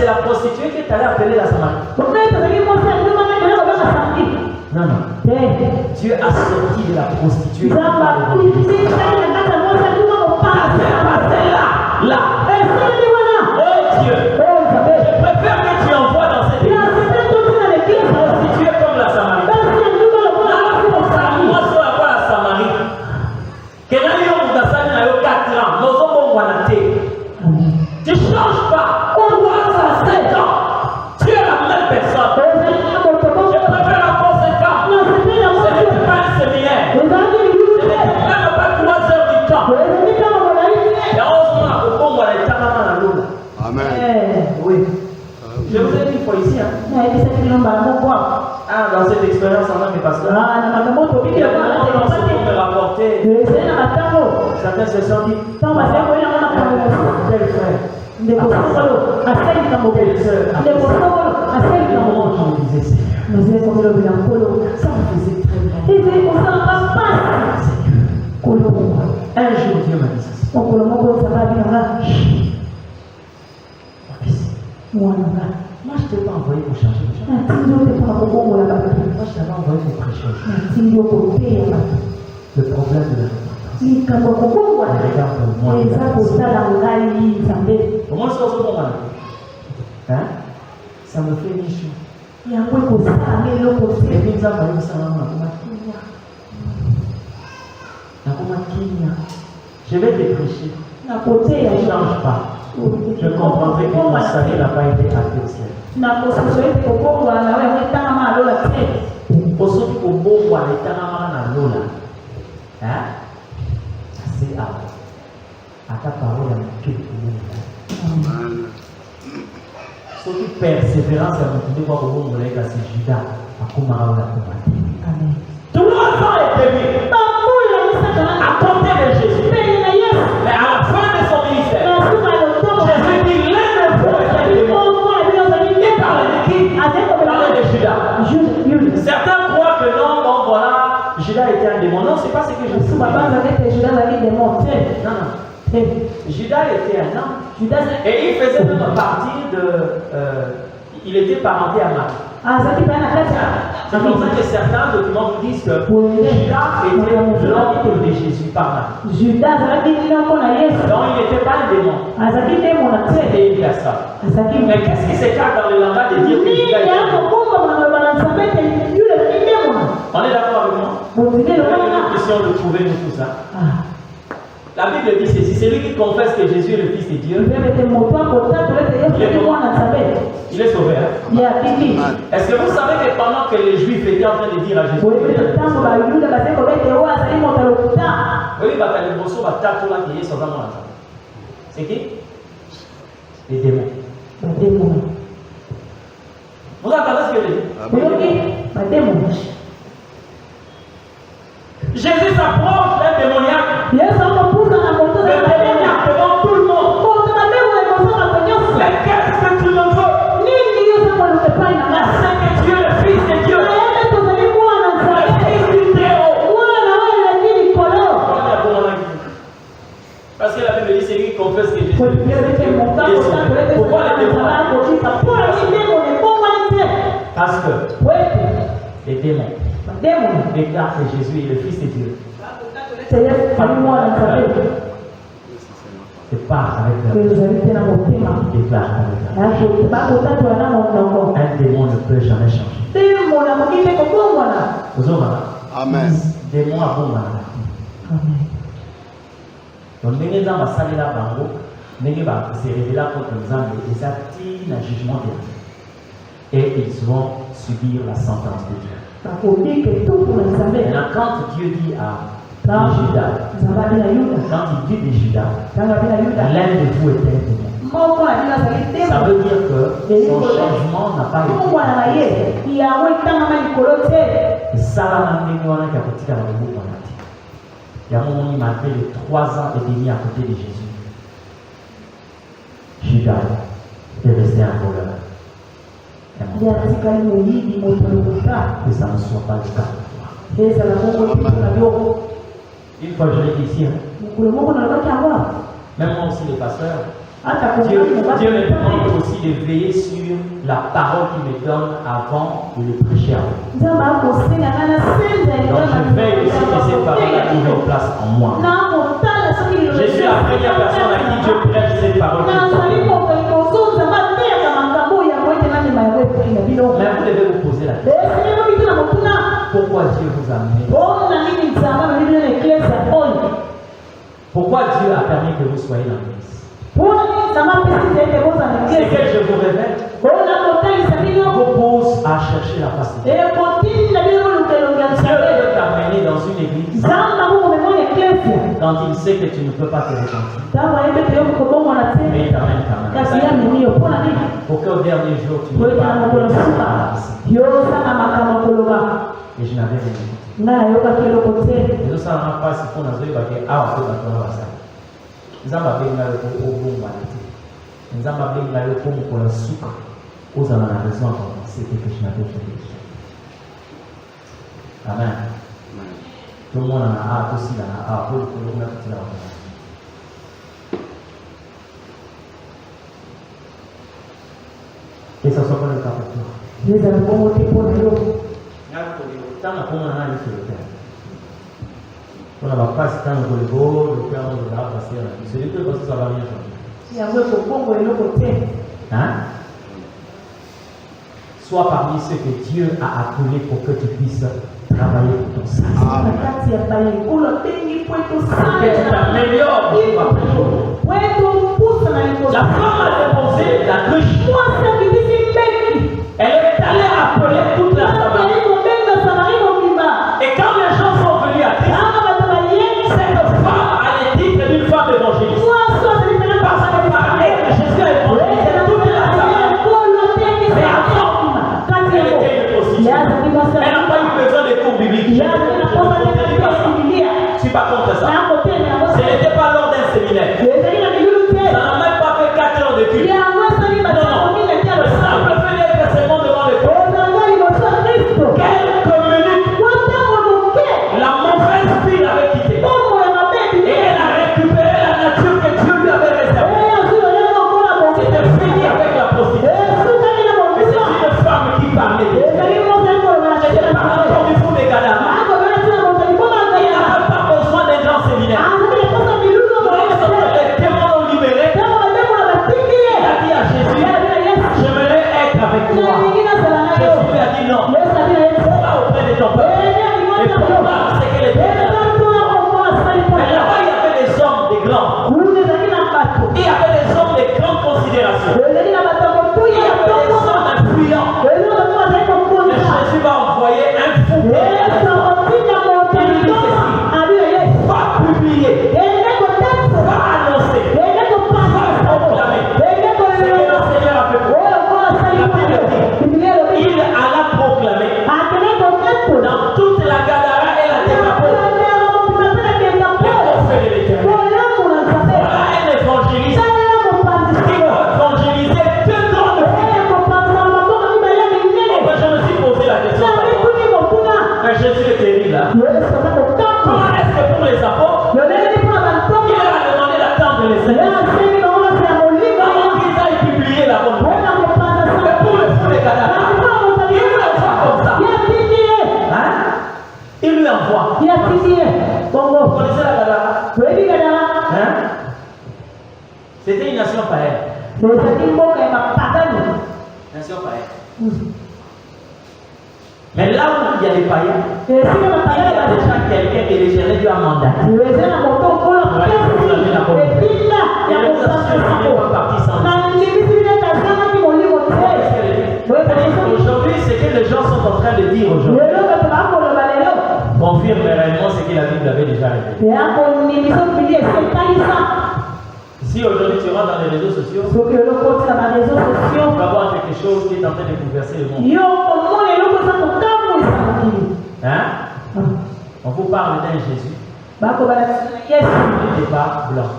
[SPEAKER 1] c'est la prostituée qui est allée appeler la Samarie. Non, non. Dieu a sorti de la prostituée. Là. Oh Dieu. Je préfère que tu envoies dans cette église. Prostituée comme la Samarie. Moi, sur la Samarie. Que n'a eu 4 ans. Nous sommes tu ne changes pas. On voit ça 7 ans. Tu es la même personne. Je préfère la conséquence. Ce n'était pas un séminaire. Ce n'était même pas 3 heures du temps. Et heureusement, au fond, on va être dans la lune.
[SPEAKER 2] Amen.
[SPEAKER 1] Oui. Je vous ai dit une fois ici. Dans cette expérience en tant que pasteur, il y a des gens qui me rapporter. Certains se sont dit, tel frère. Quelle sœur. Nous disait Seigneur. Ça me faisait très mal. Un jour, Dieu m'a dit ceci. Moi, je ne t'ai pas envoyé pour changer les gens. Moi, je t'avais envoyé pour prêcher. Le problème de la repentance. Regarde moi. Comment est-ce qu'on se comprend? Hein? Ça me fait ni chaud. Et puis, ça va me faire je vais te prêcher. Ne change pas. Je comprendrai que ton salut n'a pas été acté au ciel. Pour ceux qui ont beau voir les tanamara dans l'eau là, c'est à ta parole à tout le monde. Ceux qui persévérance à nous voir au monde de c'est Judas à Kumara la combattre. Tout le monde est béni. À compter de Jésus. Mais à la fin de son ministère, Jésus dit l'un de vous est un démon. Il parlait de qui? Il parlait de Judas. Certains croient que non, bon voilà, Judas était un démon. Non, c'est pas ce que je dis. Non, non. Judas était un homme. Et il faisait même partie de. Il était parenté à Marie. C'est comme ça que certains documents vous disent que Judas était l'oncle de Jésus par Marie. Donc il n'était pas un démon. C'était une personne. Mais qu'est-ce qui s'écarte dans le langage de dire que Judas est un démon? On est d'accord avec moi? C'est une question de trouver tout ça. La Bible dit ceci, c'est lui qui confesse que Jésus est le Fils de Dieu. Il est sauvé. Hein? Est-ce que vous savez que pendant que les Juifs étaient en train de dire à Jésus, c'est qui? Les démons. Vous entendez ce que je dis? Jésus s'approche d'un démoniaque. Le démoniaque devant tout le monde. Mais qu'est-ce que tu me veux? C'est que Dieu, le Fils de Dieu. Le Fils du Très-Haut. Parce que la Bible dit c'est lui qui confesse que Jésus est le Fils de Dieu. Pourquoi les démons? Parce que les démons déclarent que Jésus est le Fils de Dieu. C'est pas avec la déclare avec la. Un démon ne peut jamais changer.
[SPEAKER 2] Amen.
[SPEAKER 1] Démon a bon malade. Donc, nous avons salé la bango, nous avons se révéler contre nous avons des actifs dans le jugement dernier. Et ils vont subir la sentence de Dieu. Maintenant, quand Dieu dit à Judas, quand il dit de Judas, l'un de vous est un démon. Ça veut dire que son changement n'a pas été. Et ça, là, il y a un moment où il m'a fait les 3 ans et demi à côté de Jésus. Judas est resté un voleur. Que ça ne soit pas le cas pour toi. Une fois je l'ai dit ici, même moi aussi les pasteurs, Dieu me demande aussi de veiller sur la parole qu'il me donne avant de le prêcher à vous. Donc je veille aussi que cette parole a trouvé une place en moi. Je suis la première personne à qui Dieu prêche cette parole. Mais vous devez vous poser la question. Pourquoi Dieu vous a amené? Pourquoi Dieu a permis que vous soyez dans l'église? C'est que je vous révèle vous pousse à chercher la face de Dieu. Dieu peut t'amener dans une église quand il sait que tu ne peux pas te repentir. Mais il t'amène quand même. Pour qu'au dernier jour tu ne pas et je n'avais rien dit. Et nous savons pas si on a besoin de nous avons besoin de c'était que je n'avais pas dit. Amen. Tout le monde en a hâte aussi, là, pour le coup, on a tout là. Et ça soit pas le cas pour toi. Tant qu'on a allé sur le terre. On n'a pas si tant que le beau, le cœur, on va passer là. C'est du tout parce que ça va rien changer. Hein? Sois parmi ceux que Dieu a appelés pour que tu puisses travailler pour ton salut. Que tu t'améliores jour après jour. La femme a déposé la cruche. Elle est allée appeler toute la Samarie. Et quand les gens sont venus à Christ, cette femme a les titres d'une femme évangéliste. Parce que par elle, Jésus a évangélisé toute la Samarie. Mais avant, elle était une prostituée. Elle n'a pas eu besoin de cours bibliques. Je ne suis pas contre ça. Ce n'était pas lors d'un séminaire. Ça n'a même pas fait 4 ans de culte. Non, le simple fait d'être seulement devant le corps. Qu'elle communique. La mauvaise fille avait quitté. Et elle a récupéré la nature que Dieu lui avait réservée. C'était fini avec la prostitution. Et c'est une femme qui parlait de Dieu. C'était par rapport du fou des cadavres. Il n'avait pas besoin d'un grand séminaire. Les témoins l'ont libéré. Il a dit à Jésus, j'aimerais être avec toi. Jésus lui a dit non. Pas auprès de ton peuple. Et pourquoi c'est que les témoins. Mais là-bas, il y avait des hommes, des grands. Il y avait des hommes de grande considération. Il y avait des hommes influents. Mais Jésus va envoyer un fou. Il lui dit ceci. Va publier. Va annoncer. Va proclamer. C'est que le Seigneur a fait pour toi. La Bible dit, il alla proclamer dans toute la Gadara et la Décapole les prophètes de l'Éternel. Voilà un évangéliste qui va évangéliser 2 grandes filles. Je me suis posé la question. Mais Jésus est terrible. Hein? Comment est-ce que pour les apôtres, il leur a demandé d'attendre les Seigneurs? Comment ils aillent publier la bonne nouvelle? Mais pour le fou des cadavres, il lui envoie comme ça. Hein? Il lui envoie. Vous connaissez la Gadara? Hein? C'était une nation païenne. Nation païenne. Mais là où il y a des païens, il y a déjà quelqu'un que l'Éternel lui a mandaté. Et les organisations qui n'est pas partie sans lui. Aujourd'hui, ce que les gens sont en train de dire aujourd'hui confirme réellement ce que la Bible avait déjà révélé. Si aujourd'hui tu rentres dans les réseaux sociaux, tu vas voir quelque chose qui est en train de bouleverser le monde. Hein? On vous parle d'un Jésus qui n'était pas blanc.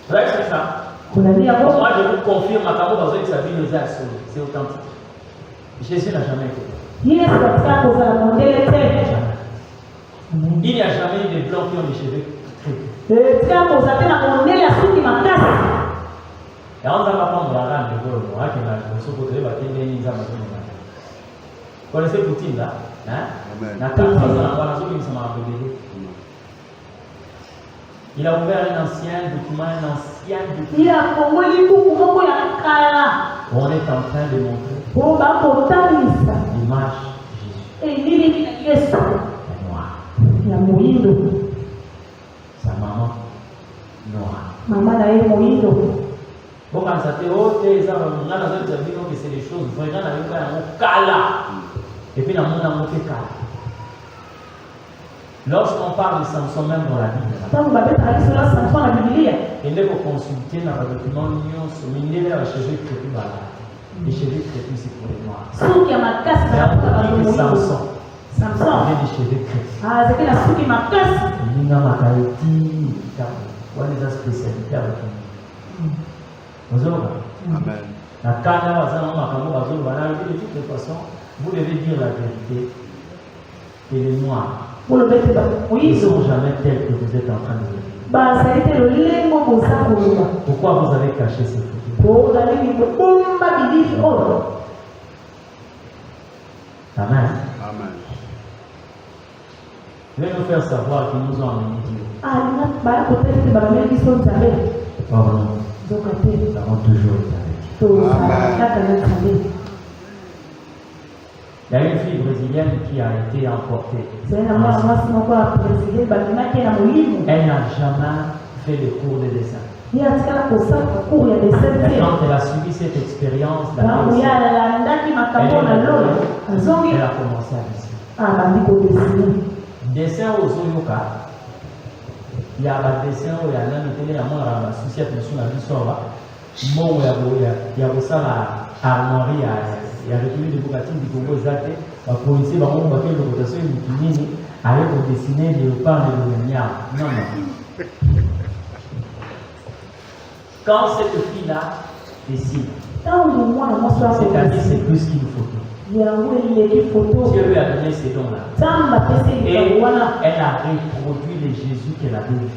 [SPEAKER 1] Vrai que c'est ça. Moi je vous confirme à Cabo dans une sa vie nous a assuré. C'est authentique. Jésus n'a jamais été blanc. Il n'y a jamais eu de blancs qui ont des cheveux crépus. Connaissez Poutine là? Il a ouvert un ancien document. On est en train de montrer l'image de Jésus. Noir. Sa maman noire. Bon, quand ça c'est des choses vraiment et puis, lorsqu'on parle de Samson, même dans la Bible, il faut consulter dans le document il y a les cheveux crépus. Les cheveux crépus, c'est pour les noirs. Mais Samson, il avait des cheveux crépus. Il a des spécialités avec lui. Amen. De toute façon, vous devez dire la vérité. Et les noirs, ils ne sont jamais tels que vous êtes en train de dire. Pourquoi vous avez caché ces photos? Amen. Amen. Je vais nous faire savoir qu'ils nous ont amené Dieu. Oh non. Nous avons toujours été avec Dieu. Il y a une fille brésilienne qui a été emportée. Elle n'a jamais fait le cours de dessin. Quand elle a suivi cette expérience, elle a commencé à dessiner. Dessin aux Oyoka. Il y a un dessin où il y a un souci à il y a la armoirie, il y a retenu de Bukati du Congo Zate, la police va remonter le rotation du Kinini, avec pour dessiner les léopards et les lignards. Non, non. Quand cette fille-là dessine, c'est-à-dire c'est plus qu'une photo. Dieu lui a donné ces dons-là. Et elle a reproduit les Jésus qu'elle avait vu.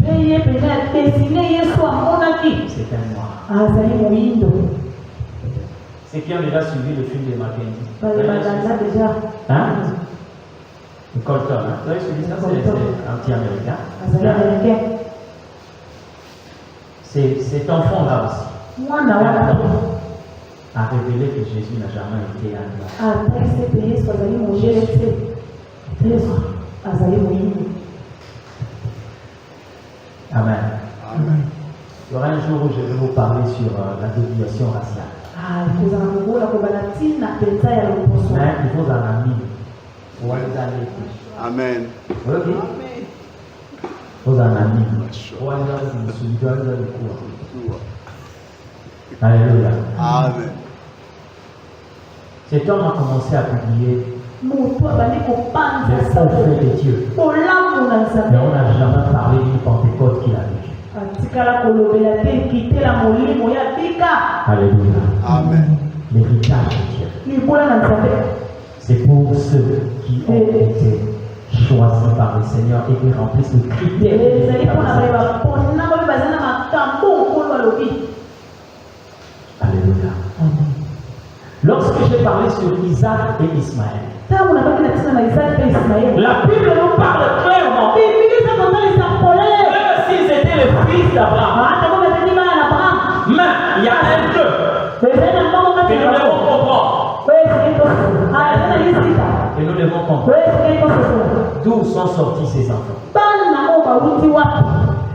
[SPEAKER 1] C'est un noir. C'est qui ont déjà suivi le film de Mackenzie. Hein? Le Colton, hein? Vous avez suivi ça? C'est anti-américain. Cet enfant-là aussi a révélé que Jésus n'a jamais été un noir. Amen. Amen. Il y aura un jour où je vais vous parler sur la déviation raciale. Il faut un ami. Amen. Il faut un ami. Alléluia. Amen. Cet homme a commencé à publier les faux faits de Dieu. Mais on n'a jamais parlé d'une Pentecôte qu'il a vécu. Alléluia. Amen. L'héritage de Dieu. C'est pour ceux qui ont été choisis par le Seigneur et qui remplissent les critères. Alléluia. Lorsque j'ai parlé sur Isaac et Ismaël, la Bible nous parle clairement. Même s'ils étaient les fils d'Abraham, mais il y a un Dieu que nous devons comprendre. Et nous devons comprendre d'où sont sortis ces enfants.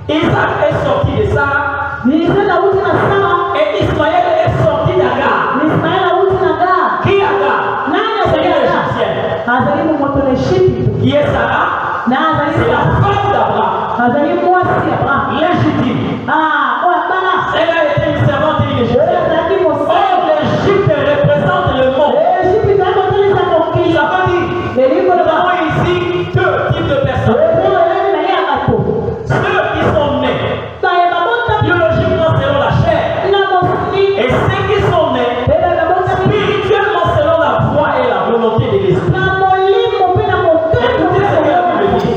[SPEAKER 1] Isaac est sorti de Sarah et Ismaël est sorti d'Agar. Qui est Agar? C'est l'Égyptienne. Qui est Sarah? C'est la femme d'Abraham. Légitime. Elle a été une servante de l'Égyptienne. Or, l'Égypte représente le monde. Ça veut dire, nous avons ici deux types de personnes. Ceux qui sont nés biologiquement selon la chair et ceux qui sont nés spirituellement selon la foi et la volonté de l'Esprit. Écoutez ce que la Bible dit.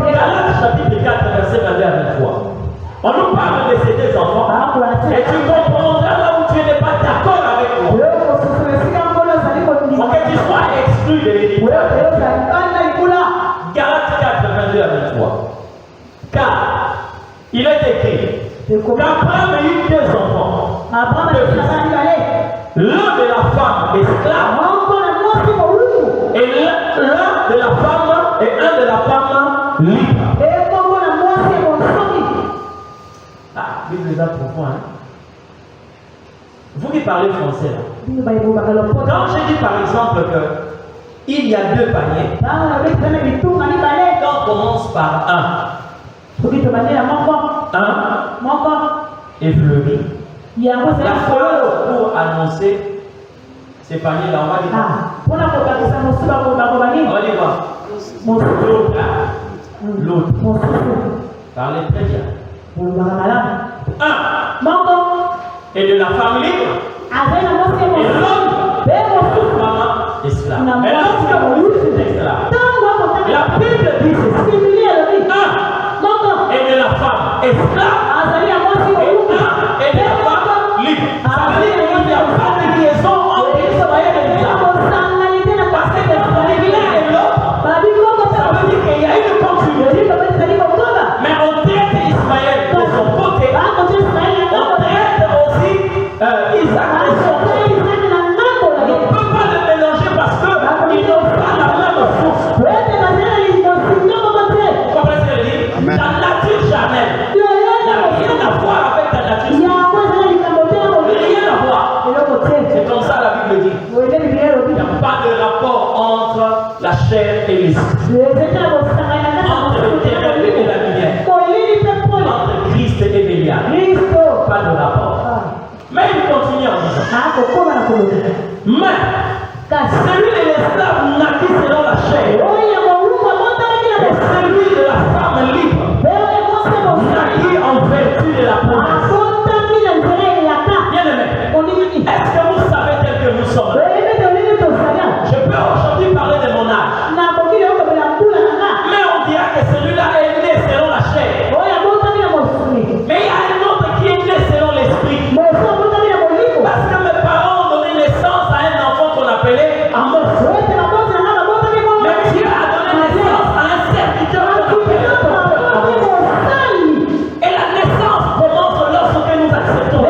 [SPEAKER 1] Galates chapitre 4, verset 22 à 23. Galates 4, 22 à 23. Car il est écrit qu'Abraham eut 2 enfants. L'un de la femme esclave et l'un de la femme et un de la femme libre. Ah, Bible les a profond, hein? Vous qui parlez français là. Quand j'ai dit par exemple que il y a 2 paniers, quand on commence par 1 et fleuri, la phrase pour annoncer ces paniers là, on va dire l'autre. Parlez très bien. 1 et de la femme libre et l'autre femme esclave. Mais lorsque vous lisez ce texte là, la Bible dit ceci. 1 et de la femme esclave et 1 et de la femme libre. Ça veut dire qu'il n'y a pas de liaison entre Ismaël et Isaac. Parce que entre l'un et l'autre, ça veut dire qu'il y a une continuité. Mais on traite Ismaël de son côté, on traite aussi Isaac de son côté. On ne peut pas le mélanger parce qu'ils n'ont pas la même source. Vous comprenez ce que je dis? Ta nature charnelle n'a rien à voir avec ta nature spirituelle. Rien à voir. C'est comme ça la Bible dit. Il n'y a pas de rapport entre la chair et l'esprit. Entre le terrestre et la lumière. Entre Christ et Bélial. Pas de rapport. Mais il continue en disant. Mais celui de l'esclave naquit selon la chair. Et celui de la femme libre naquit en vertu de la promesse. Bien-aimé, est-ce que vous savez tel que nous sommes? Je peux aujourd'hui parler de mon âge. Mais on dira que celui-là est né selon la chair. Mais il y a un autre qui est né selon l'esprit. Parce que mes parents ont donné naissance à un enfant qu'on appelait Amos. Mais Dieu a donné naissance à un serviteur qu'on appelait Amos. Et la naissance commence lorsque nous acceptons.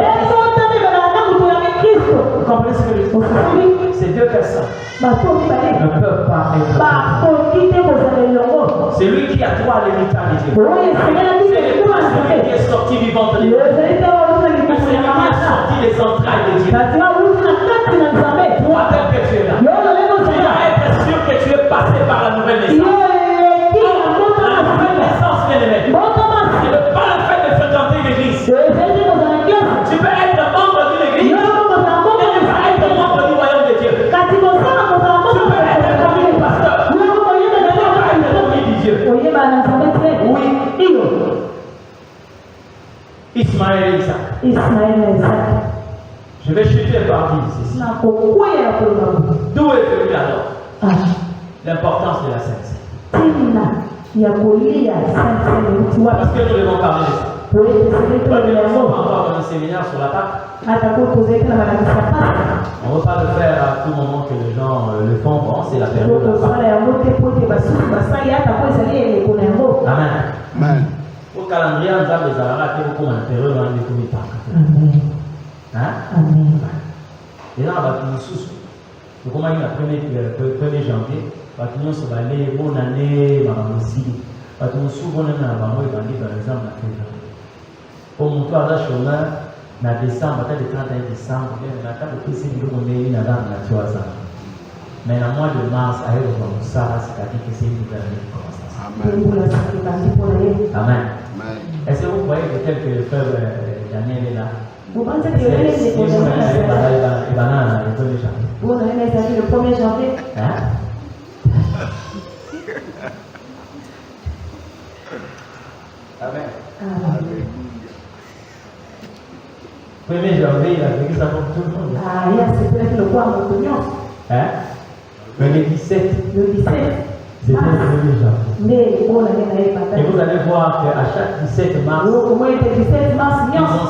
[SPEAKER 1] Vous comprenez ce que je dis? Ces 2 personnes ne peuvent pas être. C'est lui qui a droit à l'héritage de Dieu. C'est celui qui est sorti vivant de Dieu. C'est lui qui a sorti les entrailles de Dieu. Toi, tel que tu es là, tu dois être sûr que tu es passé par la nouvelle naissance. La nouvelle naissance, bien-aimé, c'est pas le fait de fréquenter l'église. Tu peux être membre d'une église, mais tu vas être membre du royaume de Dieu. Tu peux être commis du pasteur, mais tu vas être commis du Dieu. Oui. Ismaël et Isaac. Je vais chuter par dire ceci. D'où est venu alors l'importance de la sainteté? Parce que nous devons parler de ça. Nous sommes encore dans le séminaire sur la Pâque. On ne va pas le faire à tout moment que les gens le font. Bon, c'est la période de la Pâque. Amen. Au calendrier, on a des arabes qui vont période dans les comités. Amen. Et là, on va nous sous. Comment il y a le 1er janvier, nous sommes allés, bonne année, maman aussi. Nous sommes bonne année, maman, et par exemple, la février. Pour mon toit, là, chemin, en décembre, le 31 décembre, on a fait des signes de monnaie, une année, on a ça. Mais le mois de mars, à ça, c'est-à-dire que c'est une nouvelle année qui commence. Amen. Est-ce que vous voyez que tel que le frère Daniel est là?
[SPEAKER 3] Vous pensez que c'est le 1er janvier?
[SPEAKER 1] Amen. 1er janvier, il a vécu ça pour tout le monde.
[SPEAKER 3] C'est peut-être le point de l'union.
[SPEAKER 1] Mais le 17. C'était le 1er janvier. Et vous allez voir qu'à chaque 17 mars, ils ont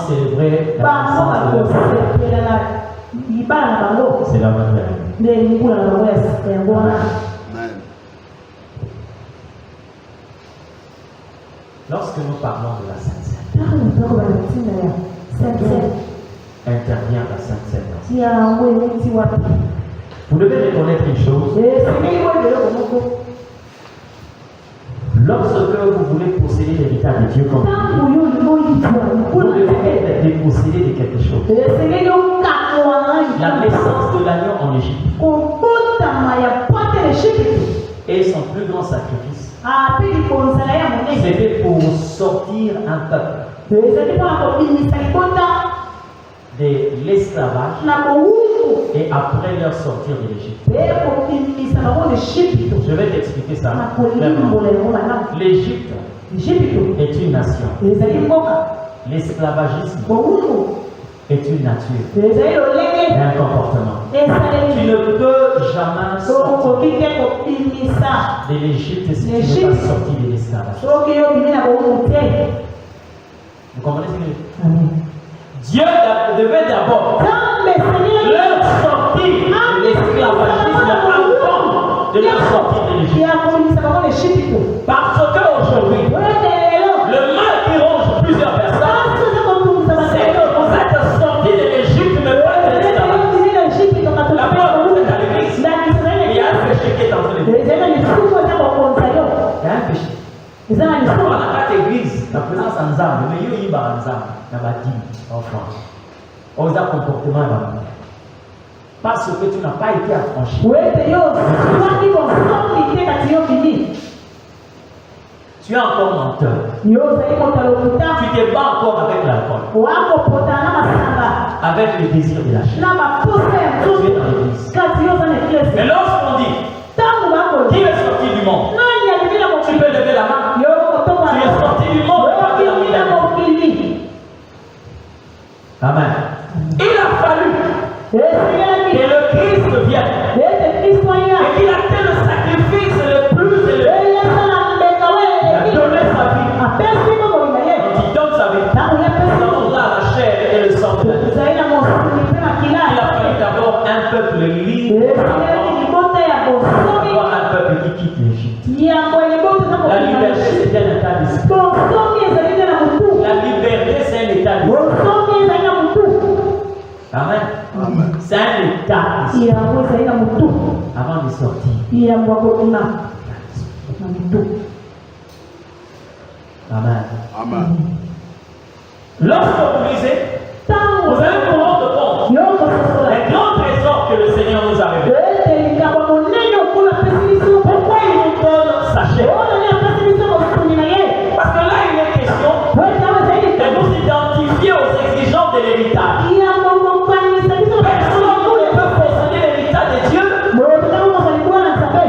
[SPEAKER 1] célébré la naissance de
[SPEAKER 3] C'est
[SPEAKER 1] la Madeleine. Lorsque nous parlons de la Sainte Seine,
[SPEAKER 3] ntango natoko balatina ya Sainte-Seine,
[SPEAKER 1] intervient la Sainte Seine.
[SPEAKER 3] tia yango ewuti wapi?
[SPEAKER 1] Vous devez reconnaître une chose.
[SPEAKER 3] Esengeli koyeba eloko moko.
[SPEAKER 1] Lorsque vous voulez posséder l'héritage de Dieu comme
[SPEAKER 3] Ntango yo olingi oyitwa
[SPEAKER 1] vous
[SPEAKER 3] likolo
[SPEAKER 1] devez être dépossédé de quelque chose.
[SPEAKER 3] esengeli okakwa
[SPEAKER 1] La naissance de l'agneau en Égypte
[SPEAKER 3] kobotama ya pote l'Égypte
[SPEAKER 1] et son plus grand sacrifice,
[SPEAKER 3] ape likonzala ya monene
[SPEAKER 1] c'était pour sortir un peuple
[SPEAKER 3] ezali mpona kobimisa libota
[SPEAKER 1] de l'esclavage
[SPEAKER 3] na bowumbu
[SPEAKER 1] et après leur sortir de l'Égypte.
[SPEAKER 3] mpe kobimisa bango l'Égypte
[SPEAKER 1] Je vais t'expliquer ça.
[SPEAKER 3] na
[SPEAKER 1] Clairement.
[SPEAKER 3] kolimbola yango malamu.
[SPEAKER 1] L'Égypte
[SPEAKER 3] L'Égypte
[SPEAKER 1] est une nation.
[SPEAKER 3] ezali mboka,
[SPEAKER 1] L'esclavagisme
[SPEAKER 3] bowumbu
[SPEAKER 1] est une nature
[SPEAKER 3] ezali lolenge
[SPEAKER 1] et un comportement. Tu
[SPEAKER 3] esaleli
[SPEAKER 1] ne peux jamais sortir
[SPEAKER 3] okoki te kobimisa
[SPEAKER 1] de l'Égypte si tu n'es
[SPEAKER 3] L'Égypte.
[SPEAKER 1] pas sorti de l'esclavage.
[SPEAKER 3] soki yo obimi na bowumbu te.
[SPEAKER 1] Vous comprenez ce que je dis?
[SPEAKER 3] Amen.
[SPEAKER 1] Dieu devait d'abord
[SPEAKER 3] Nzambe esengeli
[SPEAKER 1] leur sortir de l'esclavagisme avant de leur sortir de l'Égypte.
[SPEAKER 3] ya kobimisa bango l'Égypte.
[SPEAKER 1] Parce qu'aujourd'hui,
[SPEAKER 3] Oyote lelo
[SPEAKER 1] le mal qui ronge plusieurs personnes,
[SPEAKER 3] kasi oza kobimisa
[SPEAKER 1] c'est que vous êtes sortis de l'Égypte, mais pas de l'esclavage. D'abord, vous êtes à l'église. Il y a un péché qui est en train de vous.
[SPEAKER 3] ezali na lisusu eza kokonza yo,
[SPEAKER 1] Il y a un péché.
[SPEAKER 3] eza na lisusu
[SPEAKER 1] Dans la carte église, la présence en Nzambe, mais il y a un Nzambe, il y a un enfant. On a un comportement dans parce que tu n'as pas été affranchi.
[SPEAKER 3] wete yo soki kosomi te kati yo bimi
[SPEAKER 1] Tu es encore menteur.
[SPEAKER 3] yo ozali kota lokuta
[SPEAKER 1] Tu te bats encore avec l'alcool,
[SPEAKER 3] wakopota na masanga
[SPEAKER 1] avec le désir de la chair.
[SPEAKER 3] na maposa ya
[SPEAKER 1] Tu es
[SPEAKER 3] nzoto
[SPEAKER 1] dans l'église.
[SPEAKER 3] kati yo oza na
[SPEAKER 1] Mais
[SPEAKER 3] eklesi.
[SPEAKER 1] lorsqu'on dit,
[SPEAKER 3] Ntango
[SPEAKER 1] qui
[SPEAKER 3] bakoloba
[SPEAKER 1] est sorti du monde?
[SPEAKER 3] nani alimi na
[SPEAKER 1] Tu
[SPEAKER 3] mokili
[SPEAKER 1] peux lever la main.
[SPEAKER 3] yo kotoka
[SPEAKER 1] Tu es sorti du monde.
[SPEAKER 3] okimi na mokili.
[SPEAKER 1] Amen. Il a fallu
[SPEAKER 3] esengelaki
[SPEAKER 1] que le Christ vienne
[SPEAKER 3] ete kristo aya
[SPEAKER 1] et qu'il a fait le sacrifice le plus élevé.
[SPEAKER 3] eyasala mbeka we
[SPEAKER 1] Il a donné sa vie.
[SPEAKER 3] apesi kokolima ye
[SPEAKER 1] Quand il donne sa vie,
[SPEAKER 3] ntango yapesi
[SPEAKER 1] nous avons là la chair et le sang de la vie.
[SPEAKER 3] ezali na mosuni mpe makila
[SPEAKER 1] Il a fallu d'abord un peuple libre
[SPEAKER 3] esengelaki
[SPEAKER 1] avant
[SPEAKER 3] libota ya bosomi
[SPEAKER 1] d'avoir un peuple qui quitte l'Égypte.
[SPEAKER 3] yango elibota eza
[SPEAKER 1] La liberté, c'est un état d'esprit.
[SPEAKER 3] bosomi ezali te na motu
[SPEAKER 1] La liberté, c'est un état d'esprit.
[SPEAKER 3] bosomi ezali na motu
[SPEAKER 1] Amen. C'est un état d'esprit.
[SPEAKER 3] yango ezali na motu
[SPEAKER 1] Avant de sortir.
[SPEAKER 3] yango akotuna na motu.
[SPEAKER 1] Amen.
[SPEAKER 2] Amen.
[SPEAKER 1] Lorsque vous lisez,
[SPEAKER 3] Ntango
[SPEAKER 1] vous allez vous rendre compte
[SPEAKER 3] yo kososola
[SPEAKER 1] des grands trésors que le Seigneur nous a révélés.
[SPEAKER 3] ete likambo monene okolo apesi biso
[SPEAKER 1] Pourquoi il nous donne sa chair?
[SPEAKER 3] oyo nani apesi biso mosuni na ye
[SPEAKER 1] Parce que là, il est question
[SPEAKER 3] po ete awa ezali
[SPEAKER 1] de
[SPEAKER 3] likambo
[SPEAKER 1] nous identifier aux exigences de l'héritage.
[SPEAKER 3] yango kokanisa biso na
[SPEAKER 1] Personne ne peut posséder l'héritage de Dieu
[SPEAKER 3] boyokotaka mokali bwana nzambe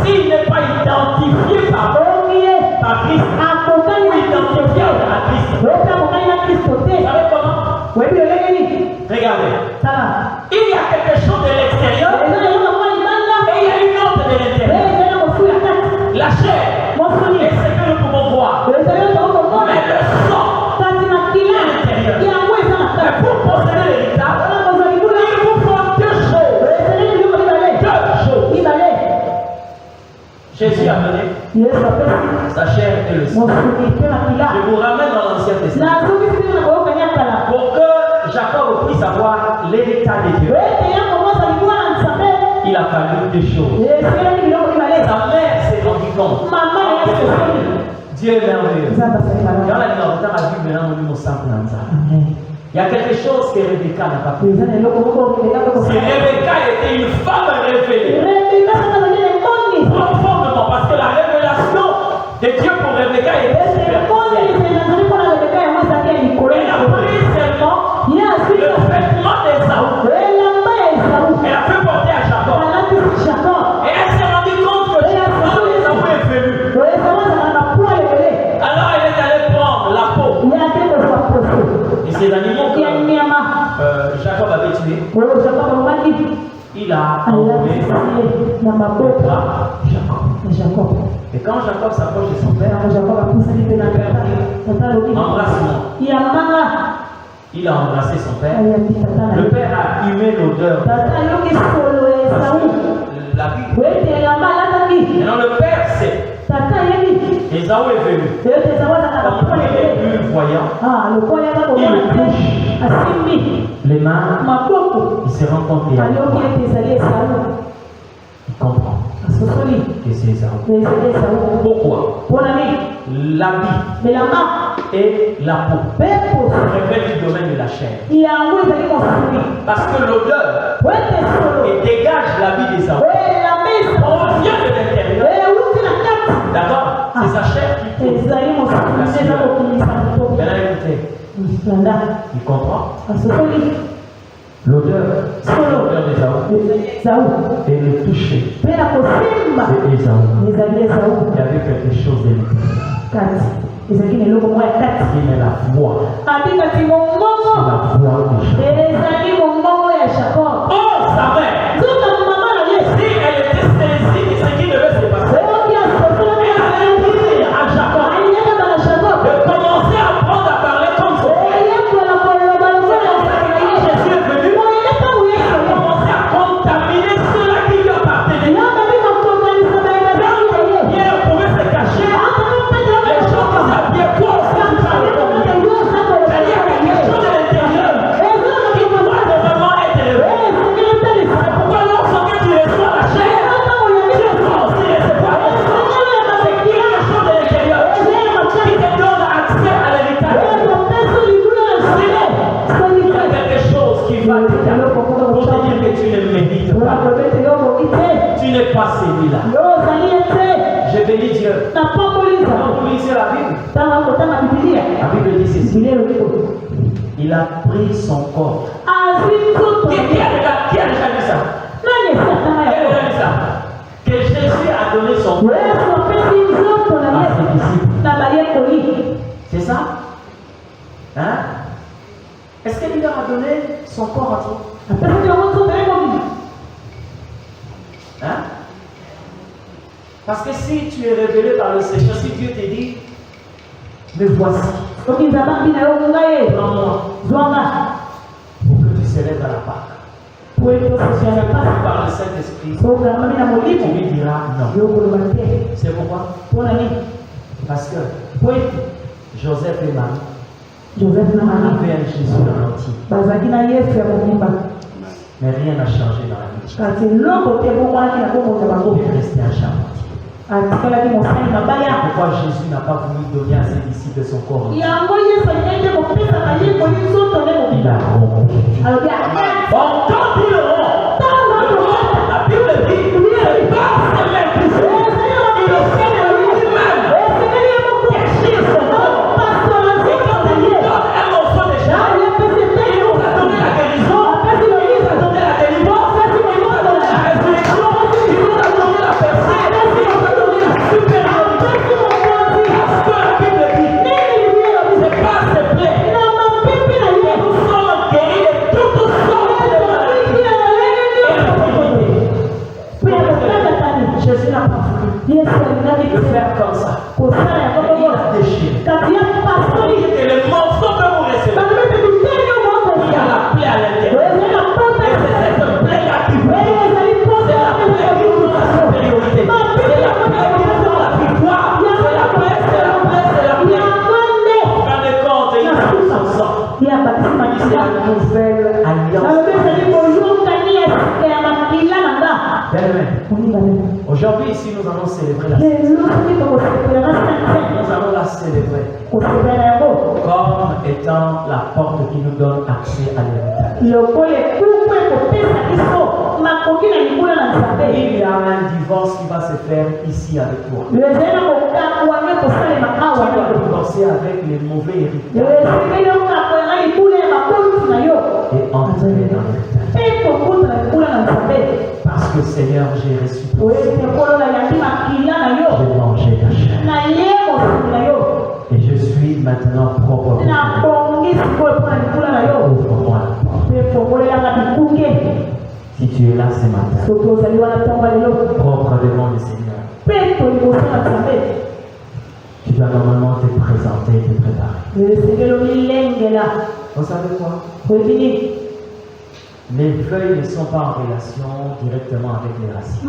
[SPEAKER 1] s'il n'est pas identifié par Christ
[SPEAKER 3] akokani
[SPEAKER 1] ou identifié à Christ.
[SPEAKER 3] oyoka akokani na kristo
[SPEAKER 1] Vous
[SPEAKER 3] te
[SPEAKER 1] savez comment?
[SPEAKER 3] oyebi lolenge nini
[SPEAKER 1] Regardez.
[SPEAKER 3] tala
[SPEAKER 1] Il y a quelque chose de l'extérieur
[SPEAKER 3] eza na eloko mwa libanda
[SPEAKER 1] et il y a une autre de l'intérieur.
[SPEAKER 3] ezali na mosu ya kati
[SPEAKER 1] La chair
[SPEAKER 3] mosuni
[SPEAKER 1] est ce que nous pouvons voir.
[SPEAKER 3] ezali oyo tokokomona
[SPEAKER 1] Mais le sang,
[SPEAKER 3] kasi makila yango eza na
[SPEAKER 1] mais
[SPEAKER 3] kati
[SPEAKER 1] pour posséder l'héritage,
[SPEAKER 3] wana kozwa libula
[SPEAKER 1] il vous faut deux choses.
[SPEAKER 3] ezali biloko mibale
[SPEAKER 1] Deux choses.
[SPEAKER 3] mibale
[SPEAKER 1] Jésus a donné
[SPEAKER 3] yesu apesi
[SPEAKER 1] sa chair et le sang.
[SPEAKER 3] mosuni mpe makila
[SPEAKER 1] Je vous ramène dans l'Ancien Testament
[SPEAKER 3] nazokisi bino na boyokani ya kala
[SPEAKER 1] pour que Jacob puisse avoir l'héritage de Dieu.
[SPEAKER 3] ete yango moza libula na nzambe
[SPEAKER 1] Il a fallu deux choses.
[SPEAKER 3] ezelaki biloko mibale
[SPEAKER 1] Sa mère s'est rendue compte.
[SPEAKER 3] mama ya sosoni
[SPEAKER 1] Dieu est merveilleux.
[SPEAKER 3] nzambe azali
[SPEAKER 1] Dans
[SPEAKER 3] malamu.
[SPEAKER 1] la Bible, dans la Bible, maintenant, nous sommes dans ça.
[SPEAKER 3] Amen.
[SPEAKER 1] Il y a quelque chose que Rebecca n'a pas fait.
[SPEAKER 3] eza na eloko moko rebeka
[SPEAKER 1] Si Rebecca était une femme révélée,
[SPEAKER 3] rebeka soki azali lemoni
[SPEAKER 1] profondément, parce que la révélation de Dieu pour Rebecca était
[SPEAKER 3] ete lemoni
[SPEAKER 1] superficielle.
[SPEAKER 3] ezali mpona rebeka yango ezali ya likolo
[SPEAKER 1] Elle a pris seulement
[SPEAKER 3] ye azwi
[SPEAKER 1] le vêtement d'Esaü.
[SPEAKER 3] elamba ya esau
[SPEAKER 1] Elle a fait porter à Jacob.
[SPEAKER 3] alatisi jacob
[SPEAKER 1] Et elle s'est rendue compte que quand Esaü est venu,
[SPEAKER 3] esau azala na poil ebele
[SPEAKER 1] alors elle est allée prendre la peau
[SPEAKER 3] ye ate kozwa poso
[SPEAKER 1] de ces animaux
[SPEAKER 3] ya
[SPEAKER 1] que
[SPEAKER 3] nyama
[SPEAKER 1] Jacob avait tués.
[SPEAKER 3] oyo jacob alobaki
[SPEAKER 1] Il a enlevé
[SPEAKER 3] alatisi ye na maboko
[SPEAKER 1] à Jacob.
[SPEAKER 3] ya jacob
[SPEAKER 1] Et quand Jacob s'approche de son père,
[SPEAKER 3] yango jacob apusaki mpe na tata alobi
[SPEAKER 1] embrassement,
[SPEAKER 3] yambanga
[SPEAKER 1] il a embrassé son père.
[SPEAKER 3] ayambi tata na
[SPEAKER 1] Le
[SPEAKER 3] ye
[SPEAKER 1] père a humé l'odeur.
[SPEAKER 3] tata ayoki solo ya
[SPEAKER 1] Parce
[SPEAKER 3] esau
[SPEAKER 1] que la Bible.
[SPEAKER 3] ete elamba alataki
[SPEAKER 1] Maintenant le père sait.
[SPEAKER 3] tata ayebi
[SPEAKER 1] Ésaü est venu. Comme il est plus voyant, il le touche les mains, il se rend compte qu'il y a une croix. Il comprend que c'est Ésaü. Pourquoi? L'habit et la peau révèlent du domaine de la chair. Parce que l'odeur dégage l'habit d'Ésaü. On revient de l'intérieur. D'accord? C'est sa chair qui pousse. Maintenant écoutez, il comprend? L'odeur d'Ésaü et le toucher de Ésaü. Il y avait quelque chose de qui est la voix. C'est la voix de Jacob. Oh, sa mère! Si elle était saisie de ce qui devait se passer, elle allait dire à Jacob de commencer à apprendre à parler comme son frère. Jésus est venu, il a commencé à contaminer ceux-là qui lui appartenaient. Pierre pouvait se cacher. Les gens qui s'habillent quoi aussi tu parles comme lui. C'est-à-dire qu'il y a quelque chose de l'intérieur qui doit vraiment être élevé. C'est pourquoi lorsque tu reçois la chair, tu dois aussi recevoir le sang. C'est quelque chose de l'intérieur qui te donne accès à l'héritage. Il y a quelque chose qui va te dire pour te dire que tu ne mérites pas. Tu n'es pas celui-là. Je bénis Dieu. Quand vous lisez la Bible dit ceci. Il a pris son corps. Qui a déjà vu ça? Qui a déjà vu ça? Que Jésus a donné son corps à ses disciples. C'est ça? Hein? Est-ce qu'il leur a donné son corps à toi? Hein? Parce que si tu es révélé par le Seigneur, si Dieu te dit, me voici, prends-moi, pour que tu s'élèves à la Pâque. Par le Saint-Esprit, tu lui diras non. C'est pourquoi? Parce que Joseph et Marie avaient un Jésus dans l'entier. Mais rien n'a changé dans la vie. Il est resté un charpentier. Pourquoi Jésus n'a pas voulu donner à ses disciples son corps? Il a rompu. Quand il le rompt, la Bible dit, c'est pas ses mains qui sont. Il le fait de lui-même. Cacher son corps. Et quand il donne un morceau de chair, il nous a donné la guérison, il nous a donné la délivrance, il nous a donné la résurrection, il nous a donné la percée, il nous a donné la supériorité. Parce que la Bible dit, c'est pas ses plaies. Nous sommes guéris de toutes sortes de maladies. Jésus n'a pas voulu le faire comme ça. Il a déchiré. Et le morceau que vous recevez, il y a la plaie à l'intérieur. Et c'est cette plaie-là qui vous dit. C'est la plaie qui vous donne la supériorité. C'est la plaie qui vous donne la victoire. C'est la plaie, c'est la plaie, c'est la plaie. En fin de compte, il a tout son sang. C'est la nouvelle alliance. Aujourd'hui, ici, nous allons célébrer la Sainte. Nous allons la célébrer comme étant la porte qui nous donne accès à l'héritage. Il y a un divorce qui va se faire ici avec toi. Tu vas divorcer avec les mauvais héritages et entrer dans l'héritage. Parce que Seigneur, j'ai reçu ton sang. J'ai mangé ta chair. Et je suis maintenant propre. Ouvre-moi la porte. Si tu es là ce matin, propre devant le Seigneur, tu dois normalement te présenter et te préparer. Vous savez quoi? Les feuilles ne sont pas en relation directement avec les racines.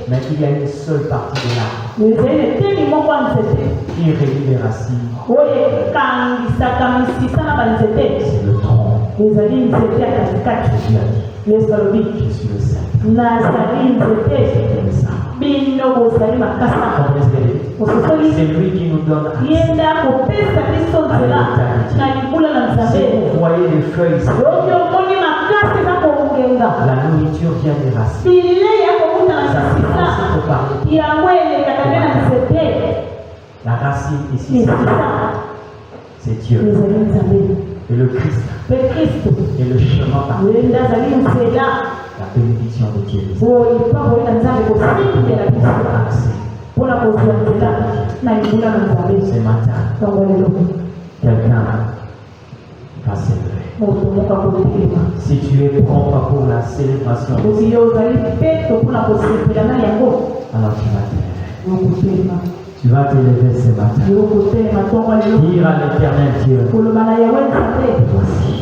[SPEAKER 1] Mais il y a une seule partie de l'arbre
[SPEAKER 3] ezali eteni moko ya nzete
[SPEAKER 1] qui réunit les racines.
[SPEAKER 3] oyo ekangisaka misisa na banzete
[SPEAKER 1] C'est le tronc.
[SPEAKER 3] ezali nzete ya katikati
[SPEAKER 1] Jésus a dit,
[SPEAKER 3] yesu alobi
[SPEAKER 1] je suis le Saint.
[SPEAKER 3] nazali nzete
[SPEAKER 1] C'est le Saint.
[SPEAKER 3] bino bozali makasa
[SPEAKER 1] Comprenez?
[SPEAKER 3] ososoli
[SPEAKER 1] C'est lui qui nous donne
[SPEAKER 3] ye
[SPEAKER 1] accès.
[SPEAKER 3] nde akopesa biso nzela na libula na
[SPEAKER 1] Si
[SPEAKER 3] nzambe
[SPEAKER 1] vous voyez les feuilles,
[SPEAKER 3] soki omoni makasi eza kongenga
[SPEAKER 1] la nourriture vient des racines.
[SPEAKER 3] bilei ya kokuta na
[SPEAKER 1] Ça
[SPEAKER 3] misisa
[SPEAKER 1] commence par
[SPEAKER 3] yango elekaka nde na nzete
[SPEAKER 1] la racine ici,
[SPEAKER 3] misisa
[SPEAKER 1] c'est Dieu.
[SPEAKER 3] ezali nzambe
[SPEAKER 1] Et le Christ
[SPEAKER 3] mpe kristo
[SPEAKER 1] est le chemin par
[SPEAKER 3] ye nde azali nzela
[SPEAKER 1] la bénédiction de Dieu.
[SPEAKER 3] oyo lipaboye na nzambe kosindela biso
[SPEAKER 1] Accès.
[SPEAKER 3] mpona kozwa nzela na libula na nzambe
[SPEAKER 1] Ce matin,
[SPEAKER 3] ntongo lelo
[SPEAKER 1] quelqu'un va s'élever.
[SPEAKER 3] moto moko akotelema
[SPEAKER 1] Si tu es propre pour la célébration,
[SPEAKER 3] soki yo ozali peto mpona kosepela na yango
[SPEAKER 1] alors tu vas t'élever.
[SPEAKER 3] yokotelema
[SPEAKER 1] Tu vas t'élever ce matin.
[SPEAKER 3] yokotelema ntongo lelo
[SPEAKER 1] Dire à l'éternel Dieu,
[SPEAKER 3] koloba na yango nzambe
[SPEAKER 1] voici.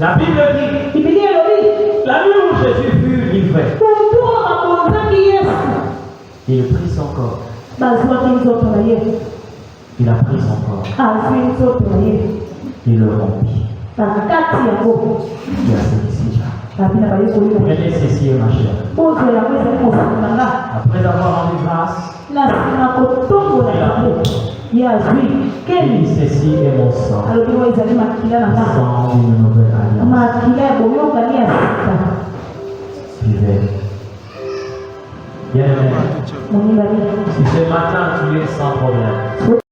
[SPEAKER 1] La Bible dit,
[SPEAKER 3] bibili elobi
[SPEAKER 1] la nuit où Jésus fut livré,
[SPEAKER 3] kutu oyo bakonzaki yesu
[SPEAKER 1] il prit son corps.
[SPEAKER 3] bazwaki nzoto na ye
[SPEAKER 1] Il a pris son corps.
[SPEAKER 3] azwi nzoto na ye
[SPEAKER 1] Il le remplit.
[SPEAKER 3] bakati yango
[SPEAKER 1] Il a cette ici.
[SPEAKER 3] abi na bayekoli na ye
[SPEAKER 1] Prenez ceci, ma chère.
[SPEAKER 3] bozwa yango ezali mosala na nga
[SPEAKER 1] Après avoir rendu grâce,
[SPEAKER 3] na nsima kotombola yango ye azwi
[SPEAKER 1] il
[SPEAKER 3] keni
[SPEAKER 1] dit, ceci est mon sang,
[SPEAKER 3] alobi oyo ezali makila na nga
[SPEAKER 1] sang d'une nouvelle alliance.
[SPEAKER 3] makila ya boyokani ya sika
[SPEAKER 1] Vivez. Bien aimé,
[SPEAKER 3] moningani
[SPEAKER 1] si ce matin tu es sans problème,